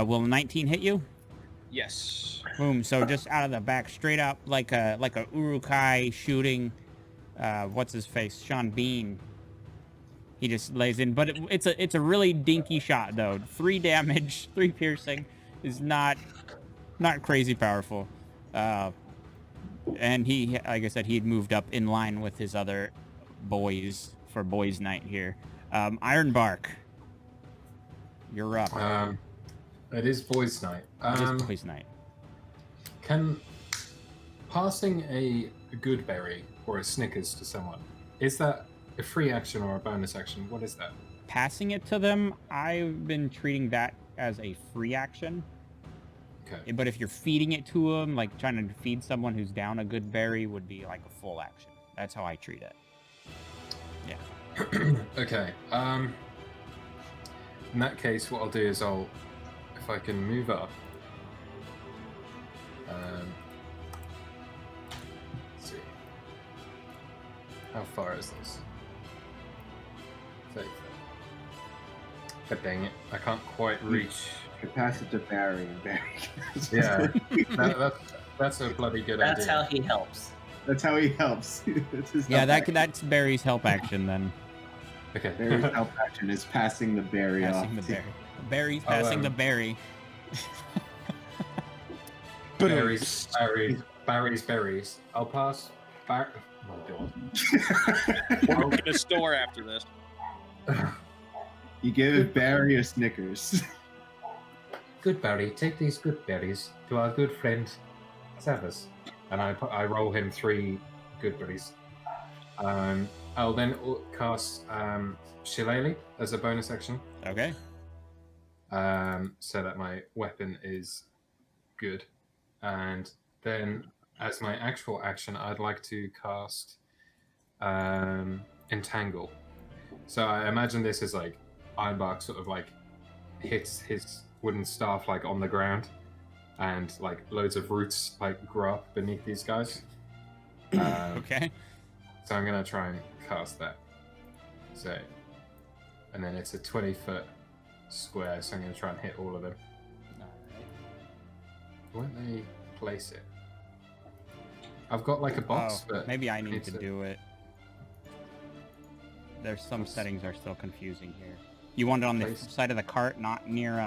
Will 19 hit you? Yes. Boom. So just out of the back, straight up like a Urukai shooting. What's his face? Sean Bean. He just lays in, but it's a really dinky shot though. 3 damage, 3 piercing is not crazy powerful. And he, like I said, he had moved up in line with his other boys for boys' night here. Ironbark, you're up. It is boys' night. It is boys' night. Can passing a good berry or a Snickers to someone, is that a free action or a bonus action? What is that? Passing it to them, I've been treating that as a free action. Okay. But if you're feeding it to them, like trying to feed someone who's down a good berry would be like a full action. That's how I treat it. Yeah. Okay. In that case, what I'll do is if I can move up. Let's see. How far is this? 30. God dang it! I can't quite reach. You pass it to Barry, and Barry. Yeah, that's a bloody good That's idea. how he helps. That's how he helps. That's his Yeah, help that's Barry's help action then. Okay. Barry's help action is passing the berry Passing off. the berry. Barry's passing the berry. Barry's berries. I'll pass. Oh God. We're opening a store after this. You give Barry a Snickers. Good Barry, take these good berries to our good friend Savas, and I roll him 3 good berries. I'll then cast Shillelagh as a bonus action, Okay. so that my weapon is good, and then as my actual action, I'd like to cast Entangle. So I imagine this is like Ironbark sort of like hits his wooden staff like on the ground, and like loads of roots like grow up beneath these guys. Okay. So I'm gonna try and cast that. So, and then it's a 20-foot square, so I'm gonna try and hit all of them. Won't they place it? I've got like a box, but maybe I need it's to do it. There's some settings are still confusing here. You want it on the Place. side of the cart, not near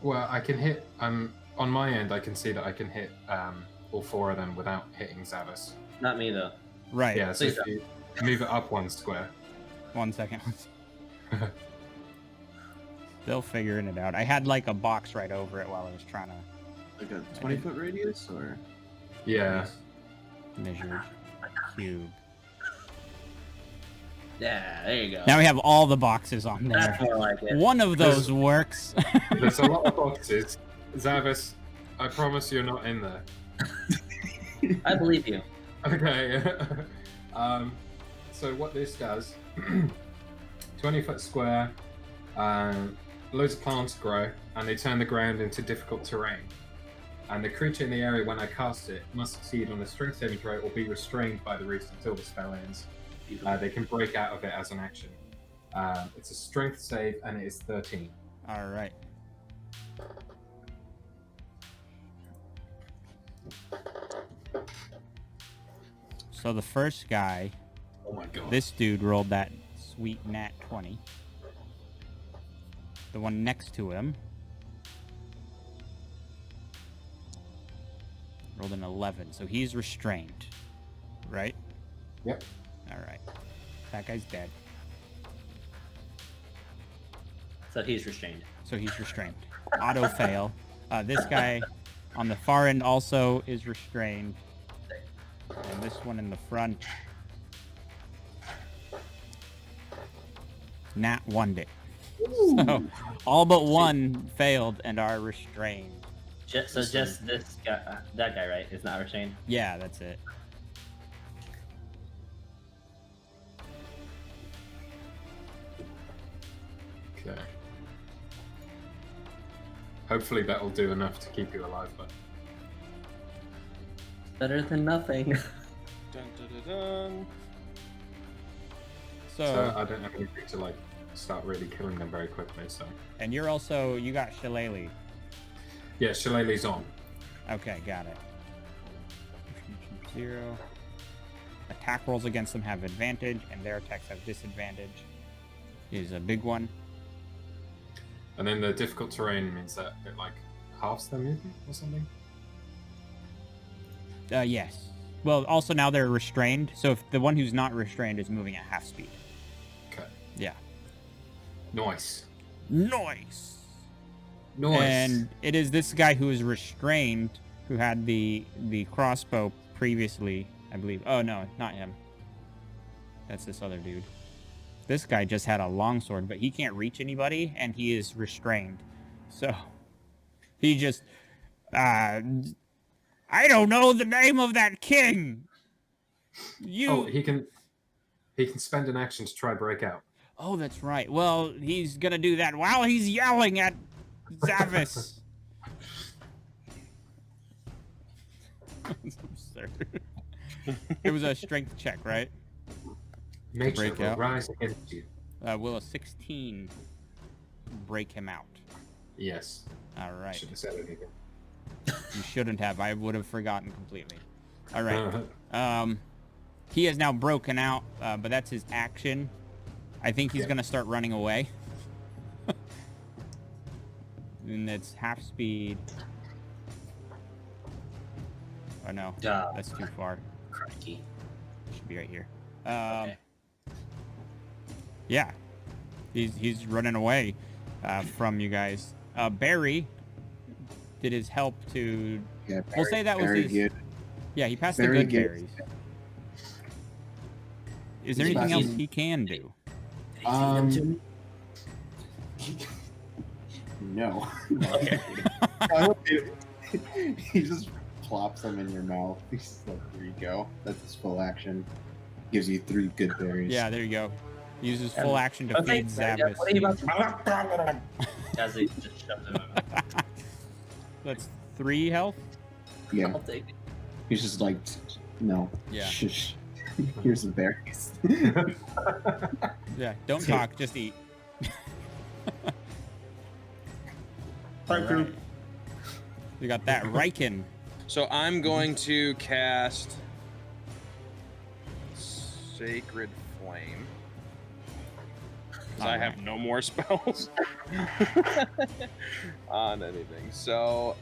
Well, I can hit. On my end, I can see that I can hit all 4 of them without hitting Zavis. Not me though. right. Yeah, so Please if you move it up 1 square. 1 second. Still figuring it out. I had like a box right over it while I was trying to Like a 20-foot radius, or Yeah. measure cube. Yeah, there you go. Now we have all the boxes on there. That's more like it. One of those works. There's a lot of boxes. Zavis, I promise you're not in there. I believe you. Okay. So what this does, 20-foot square, loads of plants grow, and they turn the ground into difficult terrain. And the creature in the area, when I cast it, must succeed on a strength saving throw or be restrained by the roost until the spell ends. They can break out of it as an action. It's a strength save, and it is 13. All right. So the first guy, Oh my god. this dude rolled that sweet nat 20. The one next to him rolled an 11, so he's restrained, right? Yep. All right. That guy's dead, So he's restrained. so he's restrained. Auto fail. This guy on the far end also is restrained. And this one in the front, nat 1'd it. So all but one failed and are restrained. Just this guy, that guy, right, is not restrained. Yeah, that's it. Okay. Hopefully that'll do enough to keep you alive, but Better than nothing. Dun, dun, dun, dun. so I don't have anything to like start really killing them very quickly. So And you're also, you got Shillelagh. yeah, Shillelagh's on. Okay, got it. 0. Attack rolls against them have advantage, and their attacks have disadvantage. Is a big one. And then the difficult terrain means that it like halves their movement or something. Yes. Well, also now they're restrained, so if the one who's not restrained is moving at half speed. Okay. Yeah. Nice. Nice. Nice. And it is this guy who is restrained who had the crossbow previously, I believe. Oh no, not him. That's this other dude. This guy just had a longsword, but he can't reach anybody, and he is restrained. So he just, I don't know the name of that king. Oh, he can spend an action to try break out. Oh, that's right. Well, he's gonna do that while he's yelling at Zavis. Absurd. It was a strength check, right? Nature break will out. rise against you. Will a 16 break him out? Yes. All right. Should have said anything. You shouldn't have. I would have forgotten completely. All right. He has now broken out, but that's his action. I think he's Yeah. gonna start running away. And it's half speed. Oh no, that's too far. Crikey. Should be right here. Okay. Yeah, he's running away from you guys. Barry did his help to. yeah, We'll say that was very his. good. Yeah, he passed Very the good good. berries. Is there He's anything passing- else he can do? No. Okay. He just plops them in your mouth. He's just like, here you go. That's his full action. Gives you 3 good berries. Yeah, there you go. Uses full action to Okay, feed yeah, Zavis. what are you about to... As he just shoves him out. That's 3 health. Yeah. I'll take it. He's just like, no. Yeah. Shush. Here's the berries. Yeah, don't talk, just eat. Fire crew. Alright. We got that Riken. So I'm going to cast Sacred flame. 'Cause I Alright. have no more spells on anything. So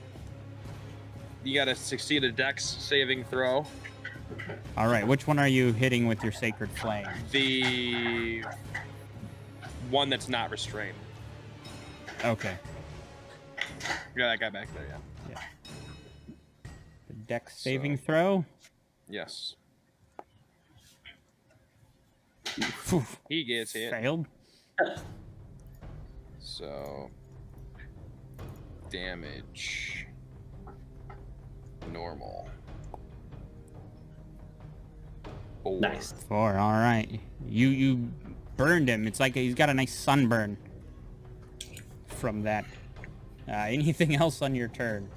you gotta succeed a dex saving throw. All right, which one are you hitting with your sacred flame? The one that's not restrained. Okay. Yeah, that guy back there, yeah. The dex saving throw. Yes. Phew, He gets hit. failed. So damage normal. 4. Nice. 4. All right. You burned him. It's like he's got a nice sunburn from that. Anything else on your turn?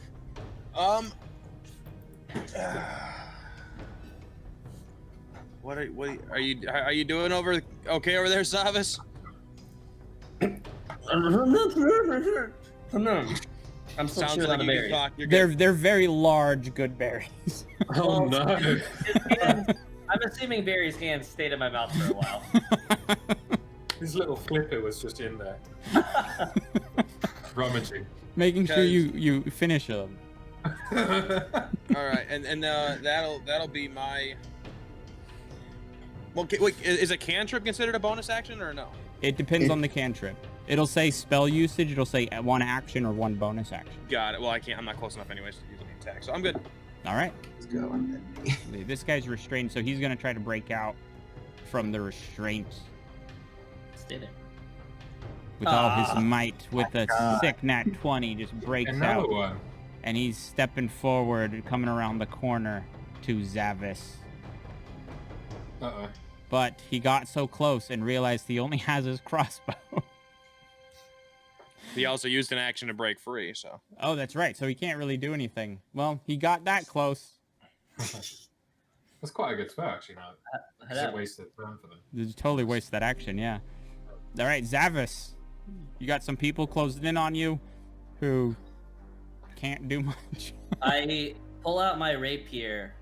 What are you doing over there, Savis? I'm still Sounds chewing like on the you can berries. talk. You're good. They're very large good berries. Oh no! His hands, I'm assuming Barry's hands stayed in my mouth for a while. His little flipper was just in there, rummaging. Making sure you finish them. All right, and that'll be my. Well, wait, is a cantrip considered a bonus action or no? It depends on the cantrip. It'll say spell usage. It'll say 1 action or 1 bonus action. Got it. Well, I can't. I'm not close enough anyways to use an attack, so I'm good. All right. Let's go on then. This guy's restrained, so he's gonna try to break out from the restraint Stay there. with all his might. With a sick nat 20, just breaks Another out, one. and he's stepping forward, coming around the corner to Zavis. Uh-oh. But he got so close and realized he only has his crossbow. He also used an action to break free, so. Oh, that's right. So he can't really do anything. Well, he got that close. That's quite a good spell, actually. Now, it's a wasted turn for them. Just totally wasted that action, yeah. All right, Zavis, you got some people closing in on you who can't do much. I pull out my rapier,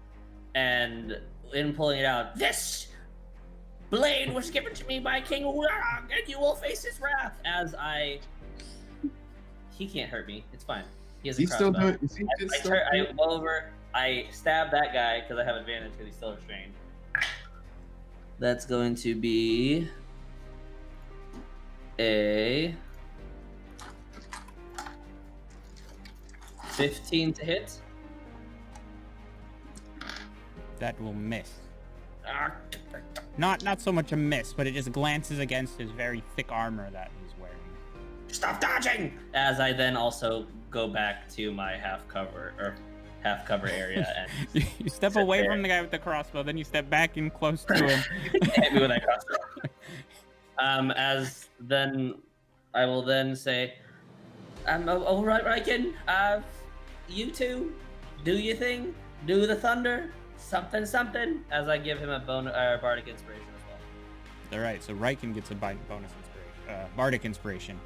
and in pulling it out, this blade was given to me by King Urag, and you will face his wrath. He can't hurt me. It's fine. He has a He's still crossbow. doing. Is he I still go over. I stab that guy because I have advantage because he's still restrained. That's going to be a 15 to hit. That will miss. Not so much a miss, but it just glances against his very thick armor that he's wearing. Stop dodging! As I then also go back to my half cover area and You step sit away there. from the guy with the crossbow, then you step back in close to him. hit me with that crossbow. As then I will then say, all right, Riken. You two, do your thing. Do the thunder. Something. As I give him a bardic inspiration as well. All right, so Riken gets a bonus inspiration, bardic inspiration.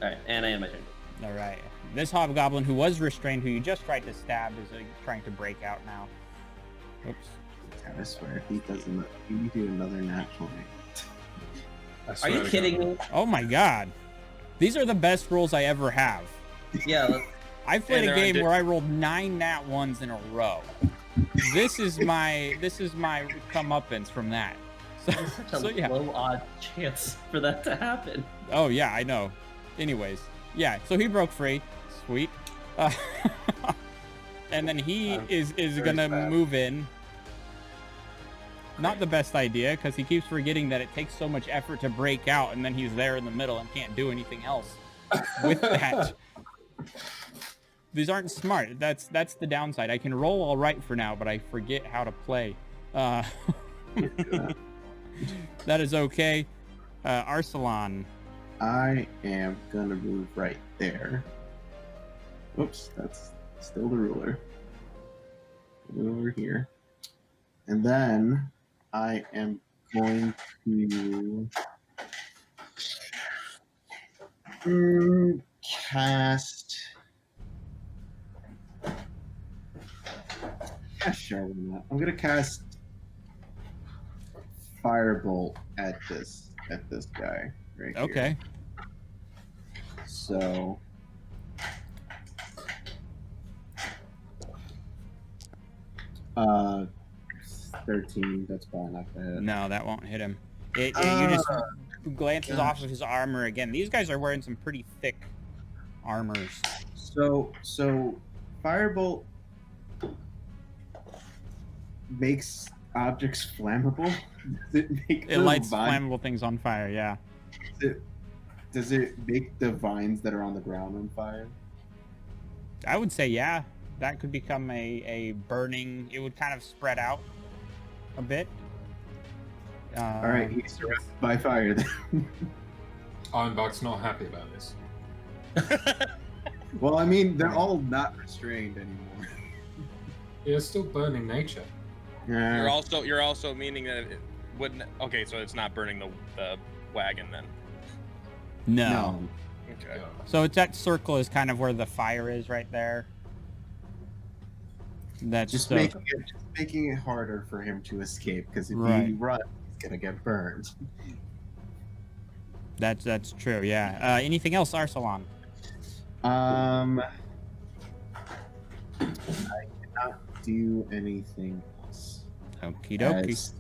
All right, and I end my turn. All right, this hobgoblin who was restrained, who you just tried to stab, is trying to break out now. Oops. I swear, if he doesn't, you do another nat 20. I Are swear you to kidding God. me? Oh my God, these are the best rolls I ever have. Yeah. I've played And a they're game undead. where I rolled 9 nat 1s in a row. This is my comeuppance from that. There's such a So yeah. low odd chance for that to happen. Oh yeah, I know. Anyways, yeah. So he broke free. Sweet. And then he is very gonna fast. move in. Not the best idea because he keeps forgetting that it takes so much effort to break out, and then he's there in the middle and can't do anything else with that. These aren't smart. That's the downside. I can roll all right for now, but I forget how to play. That is okay. Arsalan. I am gonna move right there. Whoops, that's still the ruler. Move over here. And then I am going to cast. Yeah, sure, why not? I'm gonna cast firebolt at this guy right here. Okay. So 13. That's probably not gonna hit. No, that won't hit him. You just glances off of his armor again. These guys are wearing some pretty thick armors. So firebolt makes objects flammable. Does it make It the lights vine- flammable things on fire. Yeah. Does it make the vines that are on the ground on fire? I would say yeah. That could become a burning. It would kind of spread out a bit. All right, he's surrounded by fire. Then. Ironbark's not happy about this. Well, I mean, they're all not restrained anymore. It's still burning nature. Yeah. You're also meaning that it wouldn't. Okay, so it's not burning the wagon then. No. Okay. So it's that circle is kind of where the fire is right there. That's Just making it harder for him to escape, because if Right. he runs, he's gonna get burned. That's true. Yeah. Anything else, Arsalan? I cannot do anything else. Okie dokie. As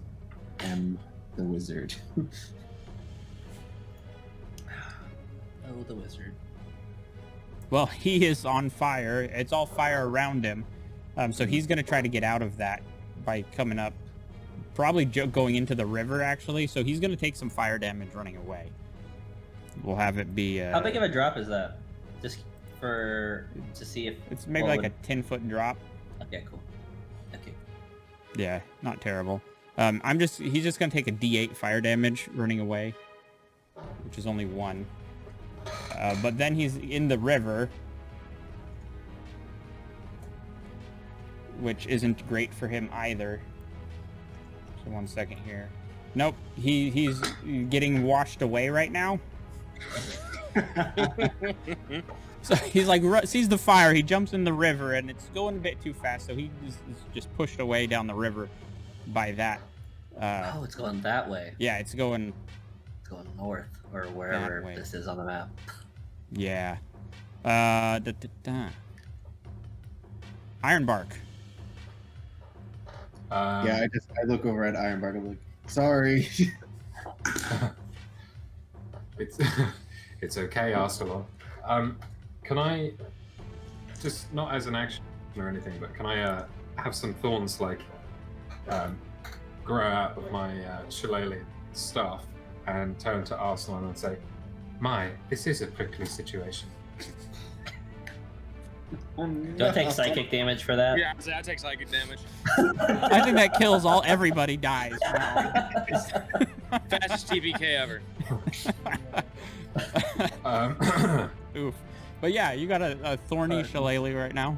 am the wizard. Oh, the wizard. Well, he is on fire. It's all fire around him. So he's going to try to get out of that by coming up. Probably going into the river, actually. So he's going to take some fire damage running away. We'll have it be... How big of a drop is that? Just to see if... It's maybe what like a 10-foot drop. Okay, cool. Okay. Yeah, not terrible. He's just going to take a D8 fire damage running away. Which is only 1. But then he's in the river, which isn't great for him either. So 1 second here. Nope, he's getting washed away right now. So he's like sees the fire, he jumps in the river, and it's going a bit too fast, so he is just pushed away down the river by that. Oh, it's going that way. Yeah, it's going. It's going north, or wherever way. this is on the map. Yeah. Ironbark. Yeah, I look over at Ironbark. I'm like, sorry. It's okay, Arsalan. Can I just, not as an action or anything, but can I have some thorns like grow out of my shillelagh staff and turn to Arsalan and say, "My, this is a prickly situation." Do I take psychic damage for that? Yeah, so that takes psychic damage. I think that kills everybody dies. Fastest TPK ever. Oof. But yeah, you got a thorny shillelagh right now.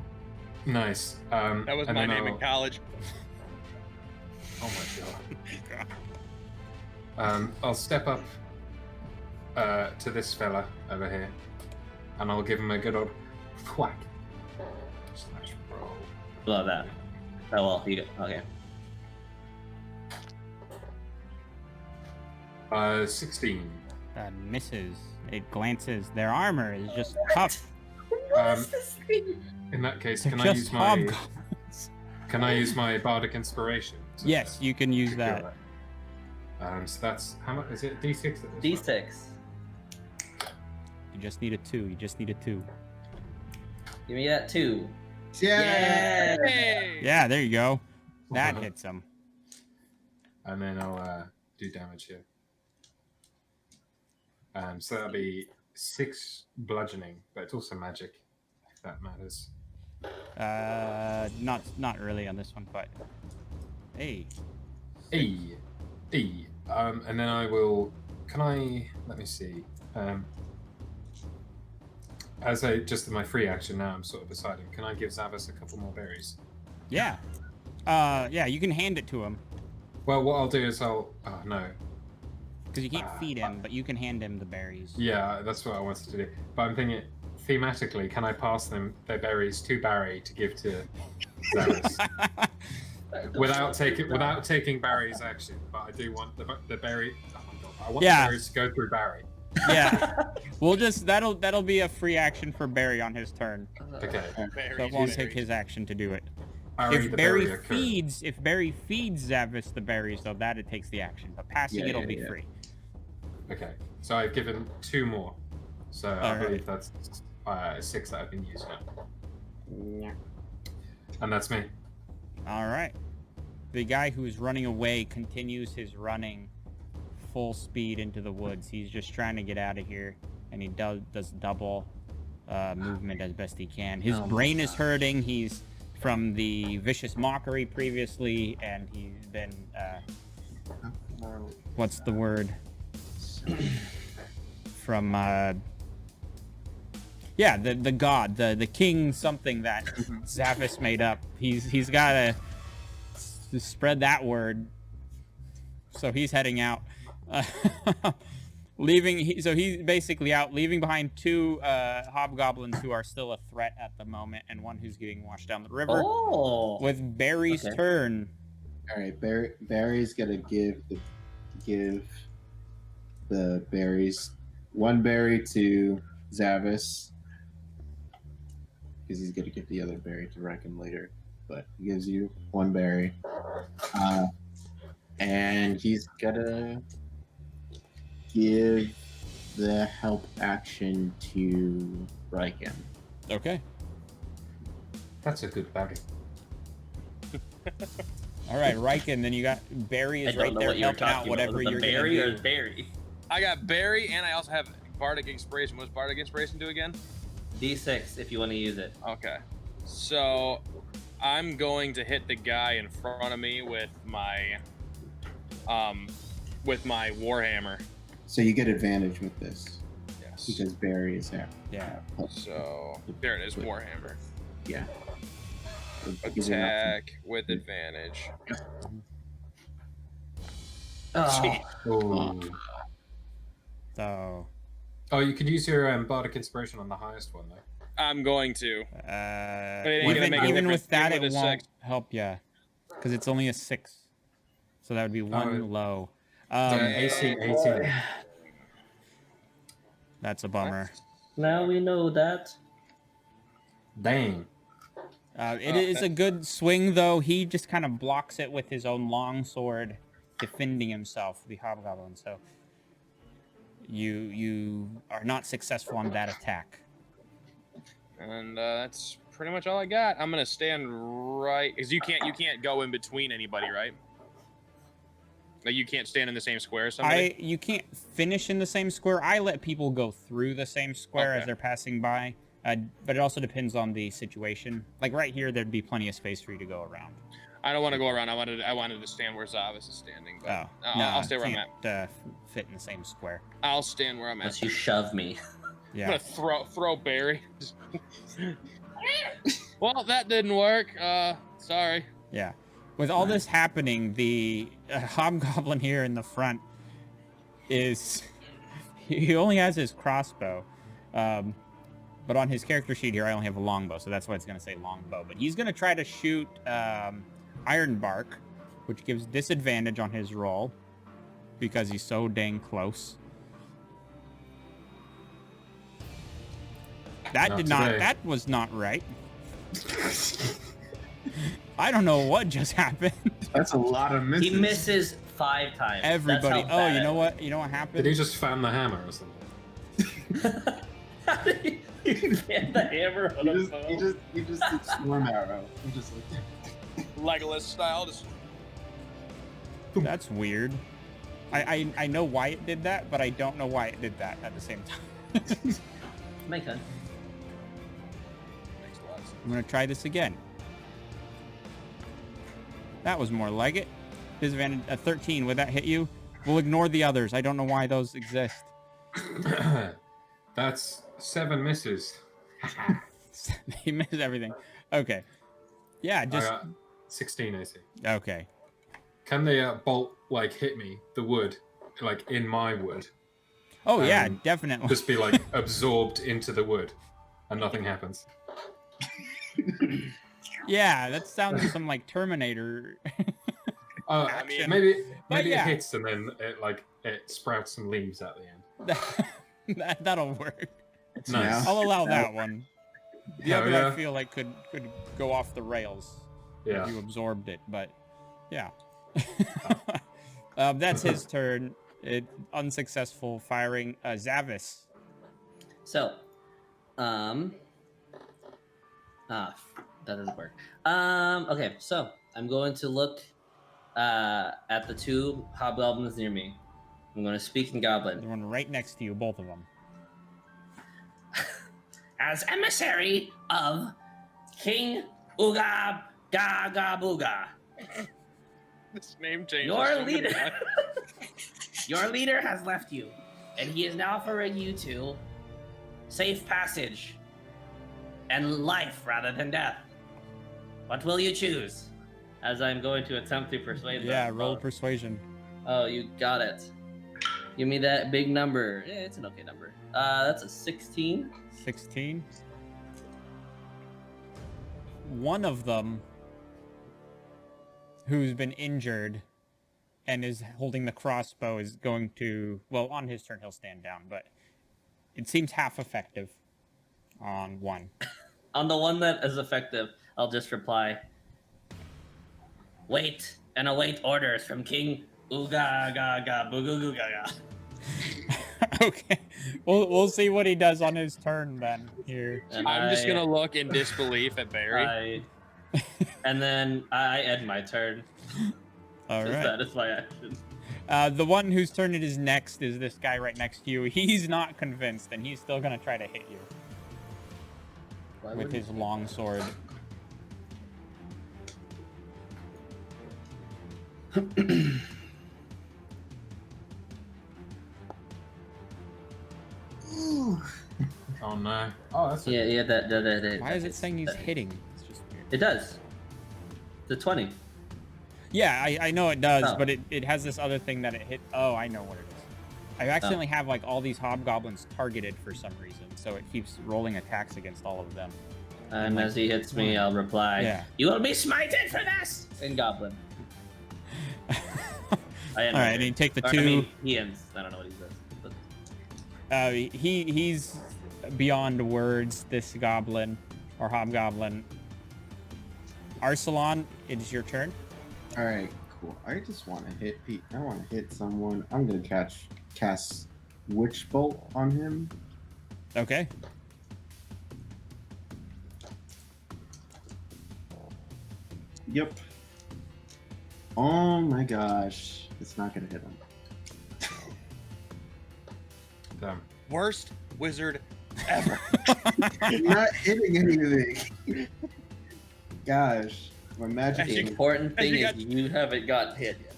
Nice. That was and my then name in college. Oh my god. I'll step up to this fella over here, and I'll give him a good old whack. Slash roll. Love that. Oh well, you okay. 16. That misses. It glances. Their armor is just tough. In that case, They're can I just use my hobgoblins. bardic inspiration? Yes, you can use to that. kill that? So that's how much is it? D6 at this D6. You just need a 2. You just need a 2. Give me that 2. Yeah. Hey! Yeah, there you go. That hits him. And then I'll do damage here. So that'll be 6 bludgeoning, but it's also magic, if that matters. Not really on this one, but hey. And then I will. Let me see. Just in my free action now, I'm sort of deciding. Can I give Zavas a couple more berries? Yeah. Yeah, you can hand it to him Well, what I'll do is Oh no. because you can't feed him, but you can hand him the berries. Yeah, that's what I wanted to do. But I'm thinking, thematically, can I pass them their berries to Barry to give to Zavas? without taking Barry's action, but I do want the Barry. Oh my god! I want Yeah. the berries to go through Barry. Yeah, we'll just that'll be a free action for Barry on his turn, Okay. so Berries, it won't take berries. his action to do it. Barry If the Barry berry occur. feeds Zavis the berries, though, that it takes the action, but passing it'll be free. Okay, so I've given 2 more, so I Alright. believe that's 6 that have been used now. And that's me. All right. The guy who's running away continues his running full speed into the woods. He's just trying to get out of here, and he does double movement as best he can. His brain is hurting. He's from the vicious mockery previously, and he's been what's the word? From yeah, the god, the king something that Zavis made up. He's got to spread that word. So he's heading out. So he's basically out, leaving behind 2 hobgoblins who are still a threat at the moment, and one who's getting washed down the river. Oh. With Barry's Okay. turn. All right, Barry's gonna give the berries, 1 berry to Zavis, because he's gonna give the other berry to Reckon later. But he gives you 1 berry, and he's gonna give the help action to Riken. Okay. That's a good berry. All right, Riken. Then you got Barry I is don't right know there what you're helping out talking whatever about. you're The gonna berry do. or the berry? I got berry, and I also have bardic inspiration. What does bardic inspiration do again? D6 if you want to use it. Okay, so I'm going to hit the guy in front of me with my warhammer. So you get advantage with this Yes. because Barry is there. Yeah. So there it is, warhammer. Yeah. It gives you an option. Attack with advantage. Oh. Oh. So You could use your bardic inspiration on the highest one though. I'm going to. it ain't gonna make a even difference, with that, even it with a won't 6. help you, because it's only a 6. So that would be 1 low. AC 18. That's a bummer. Now we know that. Dang. It is a good swing, though. He just kind of blocks it with his own long sword, defending himself, the hobgoblin. So you are not successful on that attack. And that's pretty much all I got. I'm gonna stand right, because you can't go in between anybody, right? Like you can't stand in the same square as somebody. You can't finish in the same square. I let people go through the same square as they're passing by, but it also depends on the situation. Like right here, there'd be plenty of space for you to go around. I don't want to go around. I wanted to stand where Zavis is standing. But Oh, I'll stay where I'm can't, at. Fit in the same square. I'll stand where I'm at. Unless you shove me. I'm Yeah. gonna throw Barry. Well, that didn't work. Sorry. Yeah. With all this happening, the hobgoblin here in the front he only has his crossbow. But on his character sheet here, I only have a longbow, so that's why it's going to say longbow. But he's going to try to shoot Ironbark, which gives disadvantage on his roll because he's so dang close. That was not right. I don't know what just happened. That's a lot of misses. He misses 5 times. Everybody. That's how bad You know it what? You know what happened? Did he just fan the hammer or something? How did he fan the hammer on a bow? He just did storm arrow. He just like Legolas style. Just That's weird. I know why it did that, but I don't know why it did that at the same time. Makes sense. makes a lot of sense. I'm gonna try this again. That was more like it. Disadvantage 13. Would that hit you? We'll ignore the others. I don't know why those exist. That's 7 misses. He missed everything. Okay. Yeah, I just got 16 AC. okay. Can the bolt like hit me, the wood, like in my wood? Oh yeah, Um, definitely. Just be like absorbed into the wood, and nothing happens. Yeah, that sounds some like Terminator. I mean, maybe yeah. it hits and then it sprouts some leaves at the end. That'll work. It's Nice. now. I'll allow Now. that one. The Hell other yeah. I feel like could go off the rails Yeah. if you absorbed it, but yeah. That's his turn. Unsuccessful firing. Zavis. So, that doesn't work. Okay, so I'm going to look at the two hobgoblins near me. I'm going to speak in Goblin. The one right next to you, both of them. As emissary of King Uga Gaga Booga, this name change. your leader, your leader has left you, and he is now offering you two safe passage and life rather than death. What will you choose? As I'm going to attempt to persuade them. Yeah, roll persuasion. Oh, you got it. Give me that big number. Yeah, it's an okay number. That's a 16. 16. One of them, who's been injured and is holding the crossbow, is going to, well, on his turn he'll stand down, but it seems half effective on one. On the one that is effective, I'll just reply, wait and await orders from King Uga Gaga Booga Gaga. Okay, we'll see what he does on his turn then. Here, And I'm just gonna look in disbelief at Barry. And then I end my turn. all right. That is my action. The one whose turn it is next is this guy right next to you. He's not convinced, and he's still gonna try to hit you with his long sword. Oh no. Oh, that's Yeah. That. Why is it saying he's hitting? It's just weird. It does. The 20. Yeah, I know it does, Oh. but it has this other thing that it hit. Oh, I know what it is. I accidentally have like all these hobgoblins targeted for some reason, so it keeps rolling attacks against all of them. And like, as he hits me, I'll reply, Yeah. you will be smited for this! In Goblin. I end All my right, turn. and you take the Or, two. I mean, he ends. I don't know what he says. But... He's beyond words. This goblin or hobgoblin. Arsalan, it is your turn. All right, cool. I just want to hit Pete. I want to hit someone. I'm gonna cast Witch Bolt on him. Okay. Yep. Oh my gosh, it's not gonna hit him. damn. Worst wizard ever. I'm not hitting anything. Gosh, my magic. The you- important thing you is got- you haven't gotten hit yet.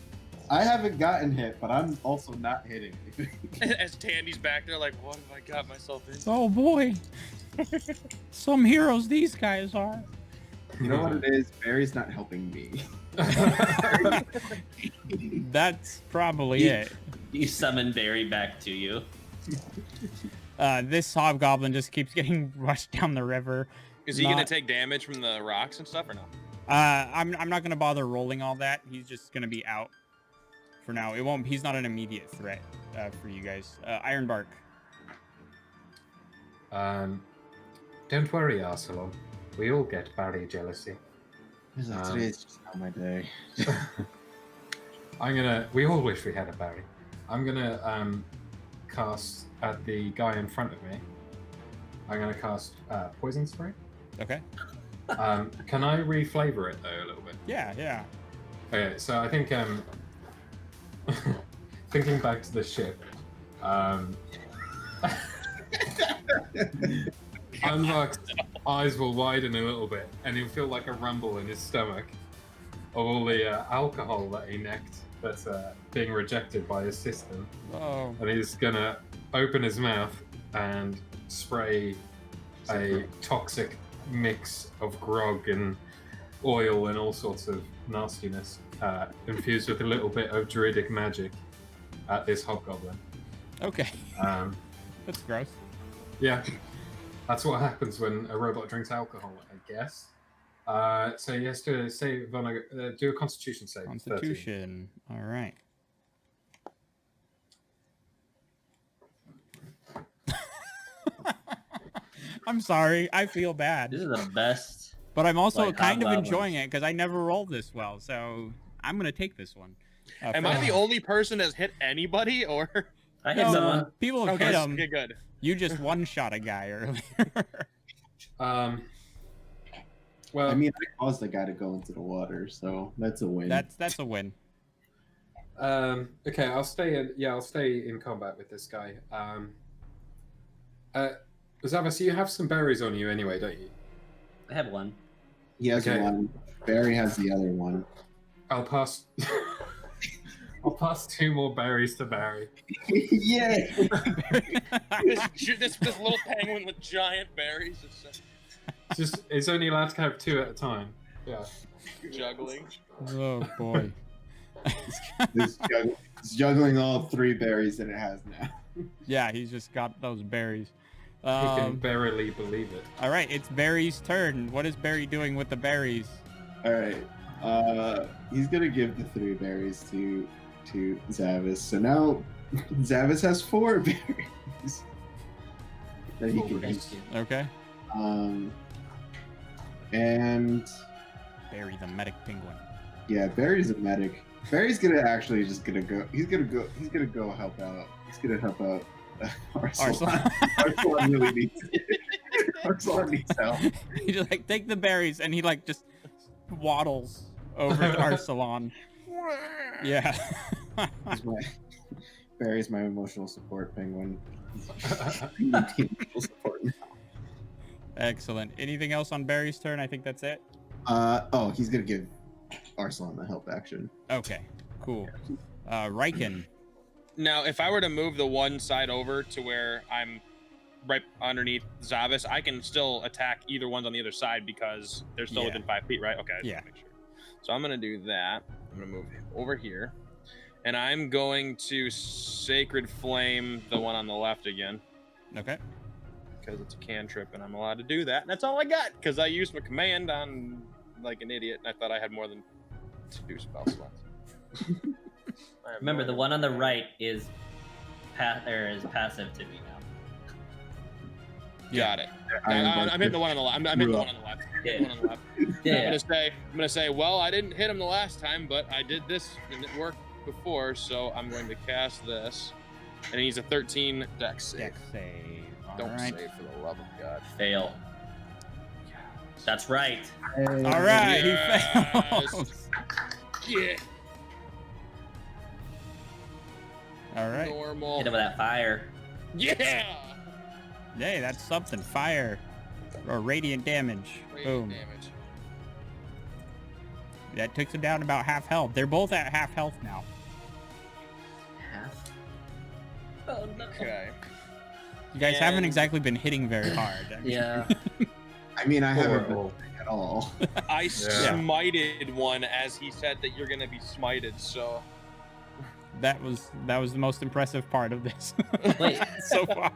I haven't gotten hit, but I'm also not hitting anything. As Tandy's back there, like, what have I got myself into? Oh boy. Some heroes these guys are. You know what it is? Barry's not helping me. That's probably it. You summon Barry back to you. This hobgoblin just keeps getting rushed down the river. Is he gonna Not- take damage from the rocks and stuff or no? I'm not gonna bother rolling all that. He's just gonna be out for now. It won't. He's not an immediate threat for you guys. Ironbark. Don't worry, Arsalan. We all get Barry jealousy. He's like, today's just not my day. We all wish we had a Barry. I'm gonna cast at the guy in front of me. I'm gonna cast Poison Spray. Okay. Can I reflavor it though a little bit? Yeah. Okay, so I think thinking back to the ship, Unmark's eyes will widen a little bit, and he'll feel like a rumble in his stomach of all the alcohol that he necked that's being rejected by his system. Oh. And he's gonna open his mouth and spray a toxic mix of grog and oil and all sorts of nastiness, infused with a little bit of druidic magic at this hobgoblin. Okay. Um, That's gross. yeah, that's what happens when a robot drinks alcohol, I guess. So he has to do a Constitution save. 13. Constitution. All right. I'm sorry. I feel bad. This is the best. But I'm also Like, kind of hobgoblins. enjoying it because I never rolled this well. So I'm going to take this one. Am I the only person that's hit anybody, or? I hit No, someone. people have hit him. Okay, good. You just one-shot a guy earlier. Well, I mean, I caused the guy to go into the water, so that's a win. That's a win. okay, I'll stay in combat with this guy. Zavis, you have some berries on you anyway, don't you? I have one. He has Okay. one. Barry has the other one. I'll pass. I'll pass 2 more berries to Barry. Yeah. this little penguin with giant berries is It's only allowed to have 2 at a time. Yeah. juggling. Oh boy. It's juggling all 3 berries that it has now. Yeah, he's just got those berries. He can barely believe it. All right, it's Barry's turn. What is Barry doing with the berries? All right. He's gonna give the 3 berries to Zavis. So now Zavis has 4 berries that he can eat. Okay. And Barry the medic penguin. yeah, Barry's a medic. Barry's gonna actually just gonna go. He's gonna go help out. He's gonna help out Arsalan. Arsalan really needs it. Arsalan needs help. He just like take the berries and he like just waddles over to Arsalan. Yeah. Barry's my emotional support penguin. Emotional support. Excellent. Anything else on Barry's turn? I think that's it. He's gonna give Arsalan the help action. Okay. Cool. Riken. Now, if I were to move the one side over to where I'm right underneath Zavis, I can still attack either one's on the other side because they're still Yeah. within 5 feet, right? Okay. I just Yeah. wanna make sure. So I'm gonna do that. I'm gonna move him over here, and I'm going to Sacred Flame the one on the left again Okay. because it's a cantrip, and I'm allowed to do that. And that's all I got because I used my command on like an idiot, and I thought I had more than 2 spell slots. I have Remember, no the idea. one on the right is passive to me now. Got it. Iron I'm Bark hitting the one on the left. I'm hitting the one on the left. Yeah. The one on the left. Yeah. I'm gonna say, well, I didn't hit him the last time, but I did this and it worked before, so I'm going to cast this. And he's a 13 dex save. Dex save. All Don't right. save for the love of God. Fail. That's right. All right. Yes. He fails. Yeah. All right. Normal. Hit him with that fire. Yeah. Hey, that's something. Fire or radiant damage. Radiant Boom. damage. That takes him down about half health. They're both at half health now. Half. Oh no. Okay. You guys haven't And- exactly been hitting very hard. I mean, Yeah. I mean, I haven't been Horrible. at all. I smited one as he said that you're gonna be smited, so that was the most impressive part of this Wait. so far.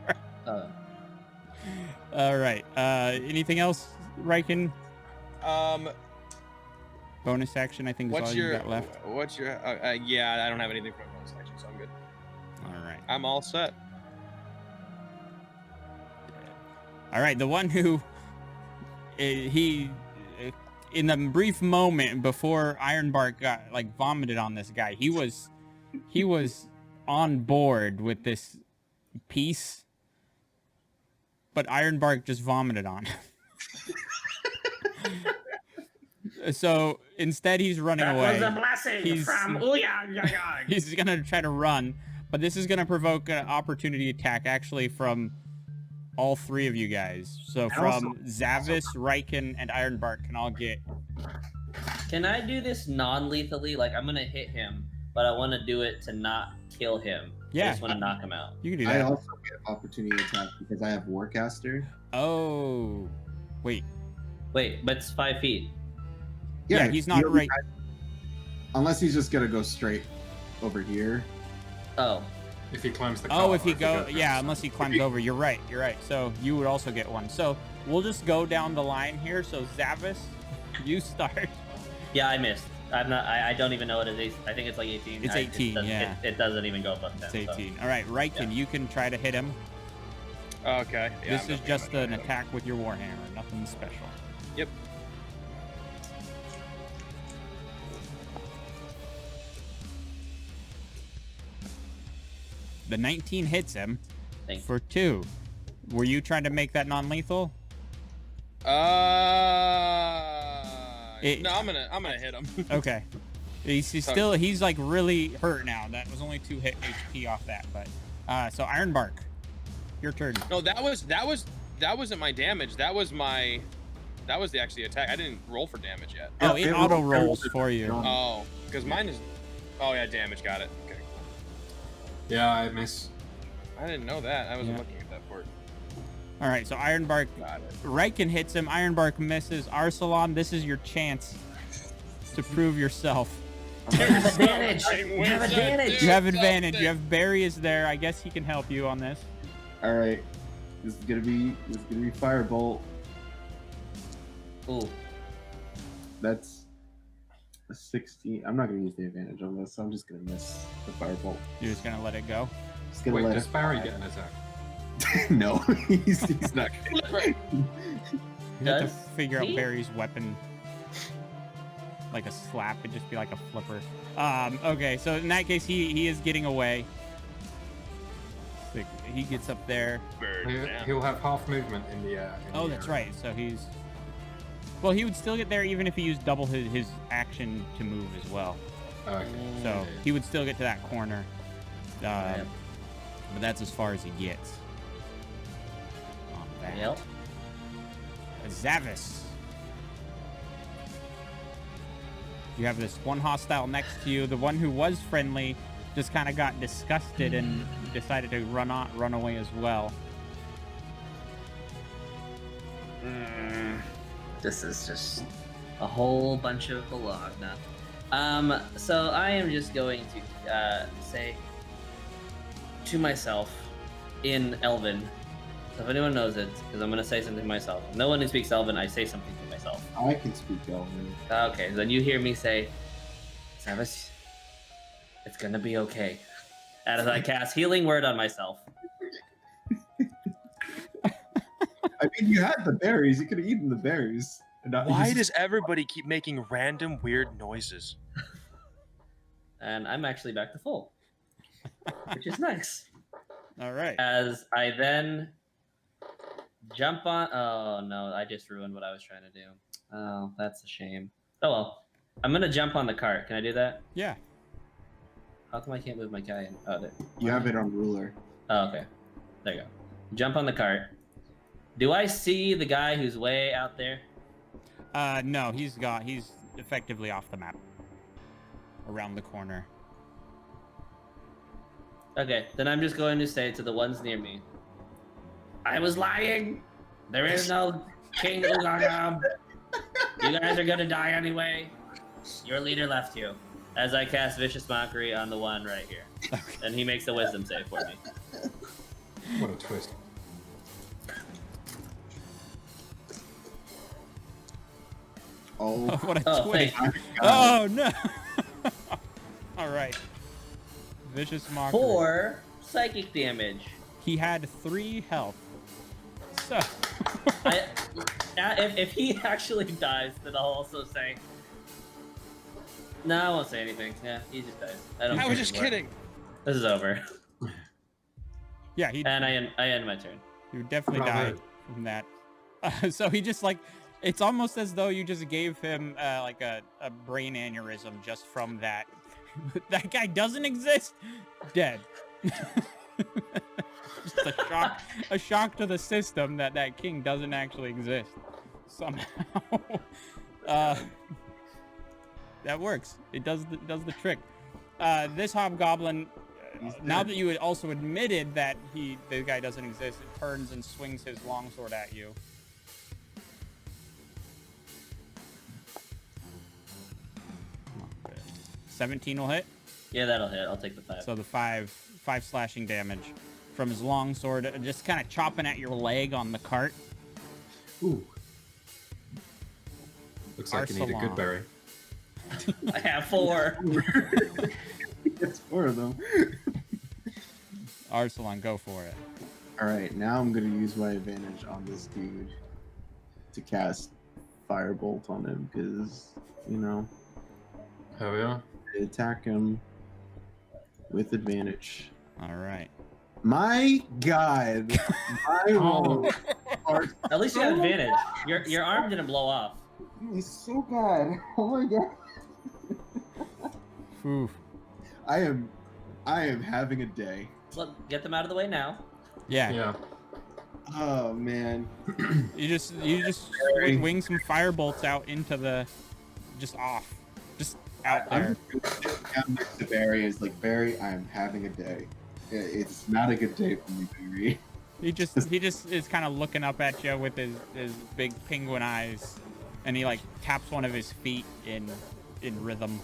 All right. Anything else, Riken? Bonus action, I think, is all what's you your got left. yeah, I don't have anything for my bonus action, so I'm good. All right. I'm all set. All right. The one who he in the brief moment before Ironbark got like vomited on this guy, he was on board with this piece, but Ironbark just vomited on him. So instead, he's running away. blessing He's- He's gonna try to run, but this is gonna provoke an opportunity attack actually from all 3 of you guys. So from Zavis, Riken, and Ironbark can all get. Can I do this non-lethally? Like, I'm gonna hit him, but I want to do it to not kill him. I Yeah. just want to knock him out. You can do I that. also get opportunity attack because I have Warcaster. Oh, wait. Wait, but it's 5 feet. Yeah, he's not right. Unless he's just gonna go straight over here. Oh. If he climbs the Oh, car, if he or go, yeah, unless he climbs over. You're right. So you would also get one. So we'll just go down the line here. So Zavis, You start. Yeah, I missed. I'm not. I don't even know what it is. I think it's like 18. It's 18, yeah. It doesn't even go above 10. It's 18. All right, Riken, you can try to hit him. Okay. Yeah, This is just an attack with your warhammer, nothing special. Yep. The 19 hits him Thank for 2. Were you trying to make that non-lethal? No, I'm gonna hit him. Okay. He's like really hurt now. That was only 2 hit HP off that, but so Ironbark, your turn. No, that wasn't my damage. That was the actual attack. I didn't roll for damage yet. Oh, it auto rolls for you. Oh, because mine is. Oh yeah, damage. Got it. Okay. Yeah, I miss. I didn't know that. I wasn't looking at that part. All right, so Ironbark, Got it. Riken hits him. Ironbark misses. Arsalan, this is your chance to prove yourself. You have advantage. You have advantage. You have advantage. You have Barry is there. I guess he can help you on this. All right. This is gonna be firebolt. Ooh. That's a 16. I'm not gonna use the advantage on this. So I'm just gonna miss the firebolt. You're just gonna let it go. Just gonna Wait, let does it Barry fly. get an attack? No, he's not. You have to Does figure out he? Barry's weapon. Like a slap, it'd just be like a flipper. Okay, so in that case, he is getting away. So he gets up there. He'll have half movement in the air. Oh, that's right. So he's. Well, he would still get there even if he used double his action to move as well. Okay. So he would still get to that corner. But that's as far as he gets. On that. Yep. Zavis. You have this one hostile next to you. The one who was friendly just kind of got disgusted and decided to run away as well. This is just a whole bunch of balagna. So I am just going to say to myself in Elven. So if anyone knows it, because I'm going to say something to myself. If no one who speaks Elven, I say something to myself. I can speak Elven. Okay, then you hear me say, Samus, it's gonna be okay. As I cast Healing Word on myself. I mean, you had the berries. You could have eaten the berries. And not Why used- does everybody keep making random weird noises? And I'm actually back to full. Which is nice. All right. As I then jump on... Oh, no, I just ruined what I was trying to do. Oh, that's a shame. Oh, well. I'm gonna jump on the cart. Can I do that? Yeah. How come I can't move my guy in? Oh, there. You have it on ruler. Oh, okay. There you go. Jump on the cart. Do I see the guy who's way out there? No, he's effectively off the map. Around the corner. Okay, then I'm just going to say to the ones near me, I was lying. There is no King Ugagam. You guys are gonna die anyway. Your leader left you. As I cast Vicious Mockery on the one right here. And he makes a wisdom save for me. What a twist. Oh, What a Oh, twist. thank my God. Oh, no. All right. Vicious Mockery. 4 psychic damage. He had 3 health. So. If he actually dies, then I'll also say... No, I won't say anything. Yeah, he just dies. I don't I care was just anymore. kidding. This is over. Yeah, he And I end my turn. would definitely Bravo. die from that. So he just like, it's almost as though you just gave him like a brain aneurysm just from that. That guy doesn't exist. Dead. Just a shock to the system that king doesn't actually exist somehow. That works. It does the trick. This hobgoblin, now that you had also admitted that the guy doesn't exist, it turns and swings his longsword at you. Okay. 17 will hit. Yeah, that'll hit. I'll take the 5. So the five slashing damage from his longsword, just kind of chopping at your leg on the cart. Ooh. Looks like you need a good berry. I have 4. It's 4 of them. Arsalan, go for it. All right, now I'm gonna use my advantage on this dude to cast Firebolt on him because Hell yeah. I attack him with advantage. All right. My God, my roll are At least you got advantage. Your arm didn't blow off. He's so bad. Oh my God. Oof. I am having a day. Look, get them out of the way now. Yeah. Yeah. Oh man. You just wing some firebolts out into the, just out there. I'm next to Barry. Is like, Barry, I'm having a day. It's not a good day for me, Barry. He just is kind of looking up at you with his big penguin eyes, and he like taps one of his feet in rhythm.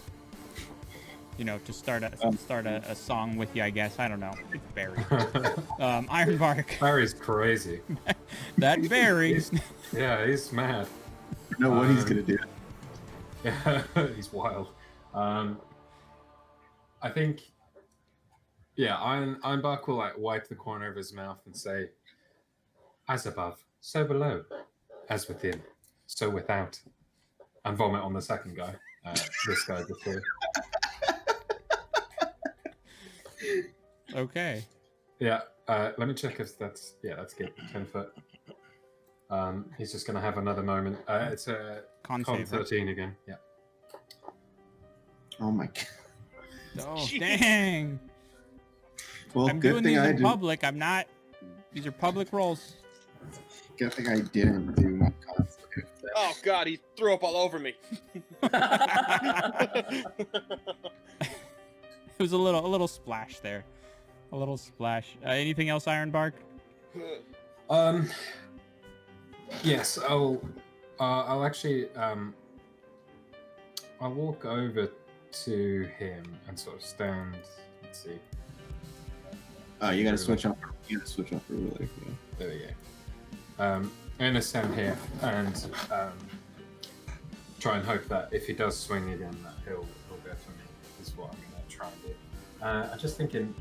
To start a song with you, I guess. I don't know. It's Barry. Ironbark. Barry's crazy. That Barry. He's mad. I know what he's gonna do. Yeah, he's wild. I think. Yeah, Ironbark will like wipe the corner of his mouth and say, "As above, so below, as within, so without," and vomit on the second guy. This guy before. Okay. Yeah. Let me check if that's good. 10 foot. He's just gonna have another moment. It's a Con con save. 13 again. Yeah. Oh my God. Oh dang! Well, I'm good doing thing these I in did. public. I'm not. These are public rolls. Good thing I didn't do my con save. Oh God, he threw up all over me. It was a little splash there. A little splash. Anything else, Ironbark? Yes. I'll actually. I'll walk over to him and sort of stand. Let's see. Oh, you gotta switch off. You gotta switch off for ruler. Yeah. There we go. I'm gonna stand here and try and hope that if he does swing again, that he'll go for me. Is what I'm gonna try and do. I'm just thinking,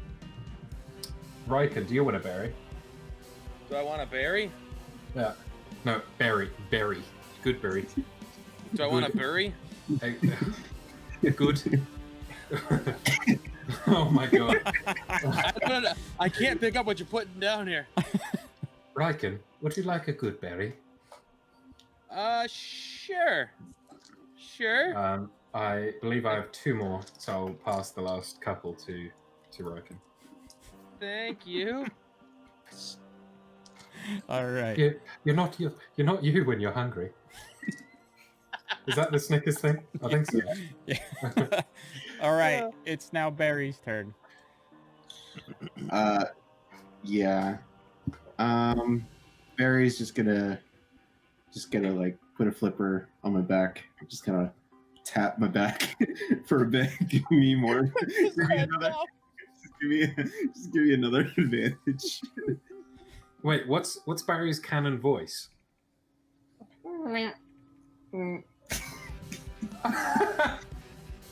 Riker, do you want a berry? Do I want a berry? Yeah. No, berry. Good berry. Do I want a berry? Good. Oh my God. I don't know. I can't pick up what you're putting down here. Riken, would you like a good berry? Sure. Sure. I believe I have 2 more, so I'll pass the last couple to Riken. Thank you. All right. You're not you when you're hungry. Is that the Snickers thing? I think so. Yeah. All right. It's now Barry's turn. Yeah. Barry's just gonna like put a flipper on my back. Just kind of tap my back for a bit. Give me more. Give me another. Just give me another advantage. Wait, what's Barry's canon voice?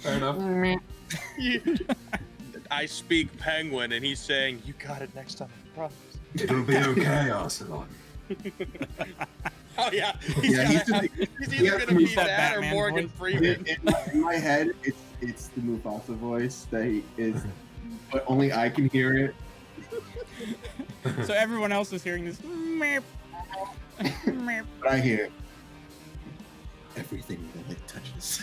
Fair enough. I speak penguin, and he's saying, "You got it next time, I promise." It'll be okay, Arsalan. Oh yeah, He's either gonna be that that or Batman Morgan voice. Freeman. In my head, it's the Mufasa voice that he is, but only I can hear it. So everyone else is hearing this. Meep. Meep. But I hear everything that it touches.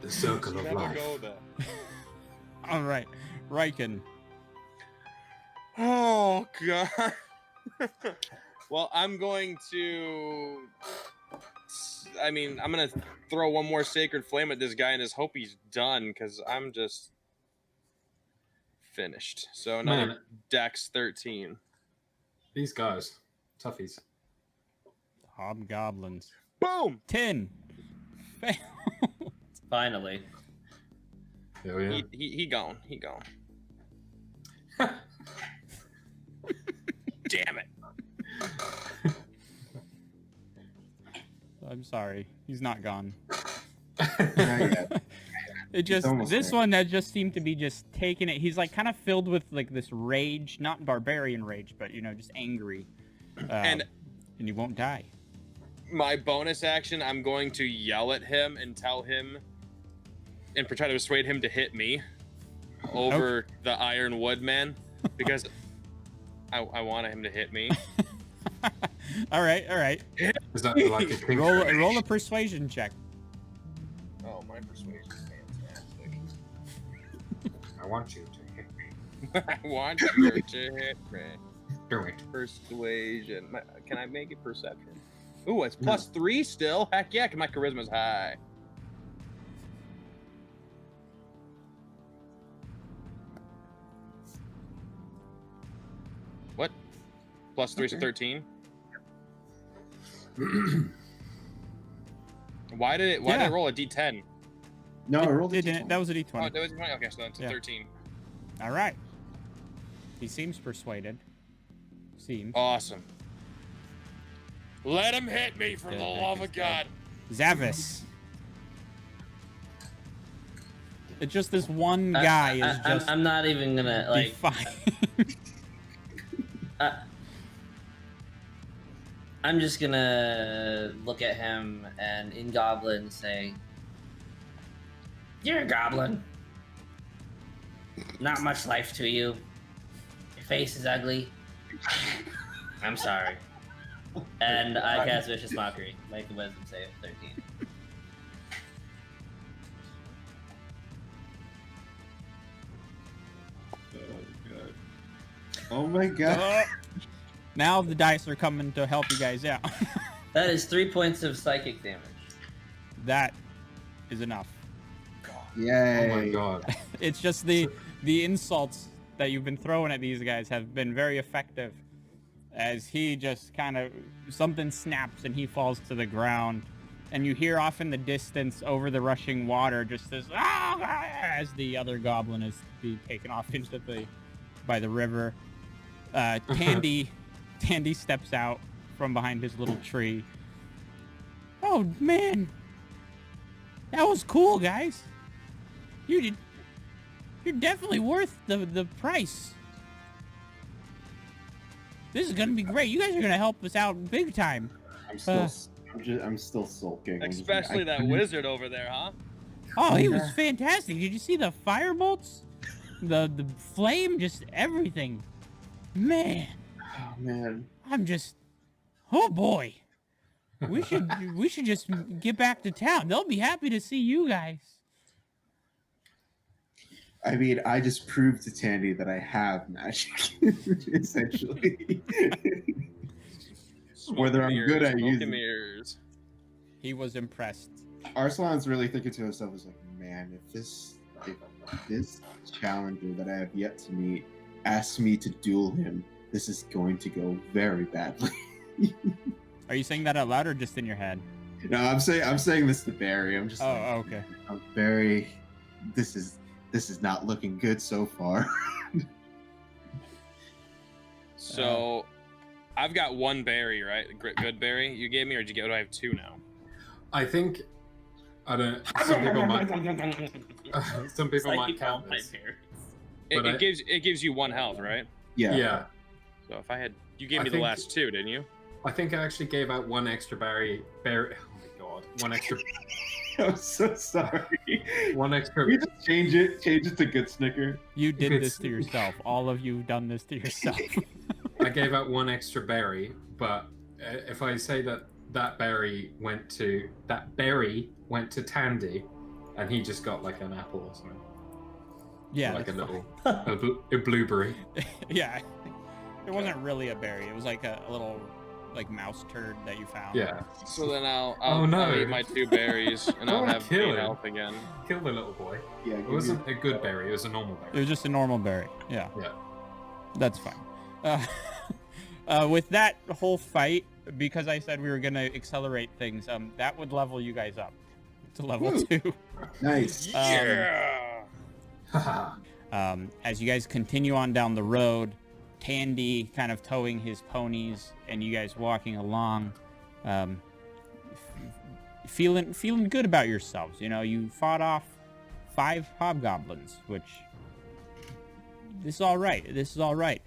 The circle of Never life. go there. All right. Riken. Oh God. Well, I'm going to. I'm gonna throw one more sacred flame at this guy and just hope he's done, because I'm just finished. So another Man. Dex 13. These guys, toughies. Hobgoblins. Boom. 10. Fail. Finally. Hell yeah. He gone. He gone. Damn it. sorry. He's not gone. Not yet. It just almost this there. one that just seemed to be just taking it. He's like kind of filled with like this rage, not barbarian rage, but you know, just angry. And he won't die. my bonus action, I'm going to yell at him and tell him and try to persuade him to hit me over the Iron Woodman because I want him to hit me. All right. Is that like a king? Roll a persuasion check. Oh, my persuasion is fantastic. I want you to hit me. I want you to hit me. Do it. Persuasion. Can I make it perception? Ooh, it's +3 still. Heck yeah, 'cause my charisma's high. What? +3 to 13. Why did it roll a D10? No, I rolled a Didn't. That was a D20. Oh, that was okay. So that's a Yeah. 13. All right. He seems persuaded. Seems. Awesome. Let him hit me for Good, the that love is of God. Zavis. It's just this one guy is just I'm not even gonna like. defiant. I'm just gonna look at him and in Goblin say, "You're a goblin. Not much life to you. Your face is ugly. I'm sorry." And I cast Vicious Mockery. Make a wisdom save, 13. Oh my god. Now the dice are coming to help you guys out. That is 3 points of psychic damage. That is enough. Yay. Oh my god. It's just the insults that you've been throwing at these guys have been very effective. As he just kind of something snaps and he falls to the ground, and you hear off in the distance over the rushing water just this as the other goblin is being taken off into by the river. Tandy steps out from behind his little tree. Oh man, that was cool, guys. You're definitely worth the price. This is gonna be great. You guys are gonna help us out big time. I'm still sulking. Especially that wizard over there, huh? Oh, he was fantastic. Did you see the firebolts? The flame, just everything. Man, Oh man. I'm just, oh boy. We should just get back to town. They'll be happy to see you guys. I mean, I just proved to Tandy that I have magic, essentially. Whether I'm good at using it. He was impressed. Arsalan's really thinking to himself, is like, man, if this challenger that I have yet to meet asks me to duel him, this is going to go very badly. Are you saying that out loud or just in your head? No, I'm saying this to Barry. I'm just Okay. I'm very, this is not looking good so far. So, I've got one berry, right? Good berry you gave me, or did you get? Or do I have two now? I think I don't. Some people might. Some people might count this. It gives you 1 health, right? Yeah. So if I had, you gave I me the think- last 2, didn't you? I think I actually gave out one extra berry. Oh my god! One extra. I'm so sorry. One extra. Can we just change it to good snicker? You did It's- this to yourself. All of you done this to yourself. I gave out one extra berry, but if I say that berry went to Tandy, and he just got like an apple or something. Yeah. Like a that's little a blueberry. Yeah. It wasn't really a berry. It was like a little like mouse turd that you found. Yeah. So then I'll eat my 2 berries and I'll Don't have kill 8 him. health again. Kill the little boy. Yeah. It wasn't a good berry. It was a normal It berry. was just a normal berry. Yeah. Yeah. That's fine. With that whole fight, because I said we were gonna accelerate things, that would level you guys up to level Woo. 2. Nice. Yeah. As you guys continue on down the road, Tandy kind of towing his ponies, and you guys walking along. feeling good about yourselves. You know, you fought off 5 hobgoblins, which this is all right. This is all right.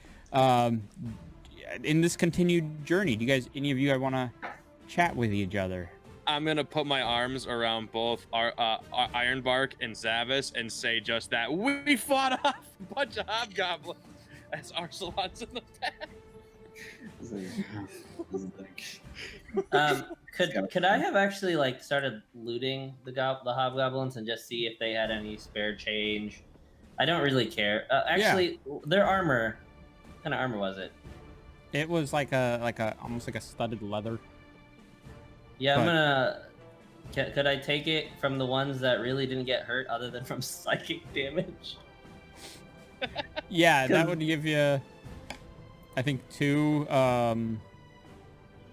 In this continued journey, any of you guys want to chat with each other? I'm gonna put my arms around both Ironbark and Zavis and say just that we fought off a bunch of hobgoblins as Arcelot's in the back. Could I have actually like started looting the hobgoblins and just see if they had any spare change? I don't really care. Actually, their armor. What kind of armor was it? It was like almost like a studded leather. Yeah, I'm gonna. Could I take it from the ones that really didn't get hurt, other than from psychic damage? Yeah, that would give you, I think, 2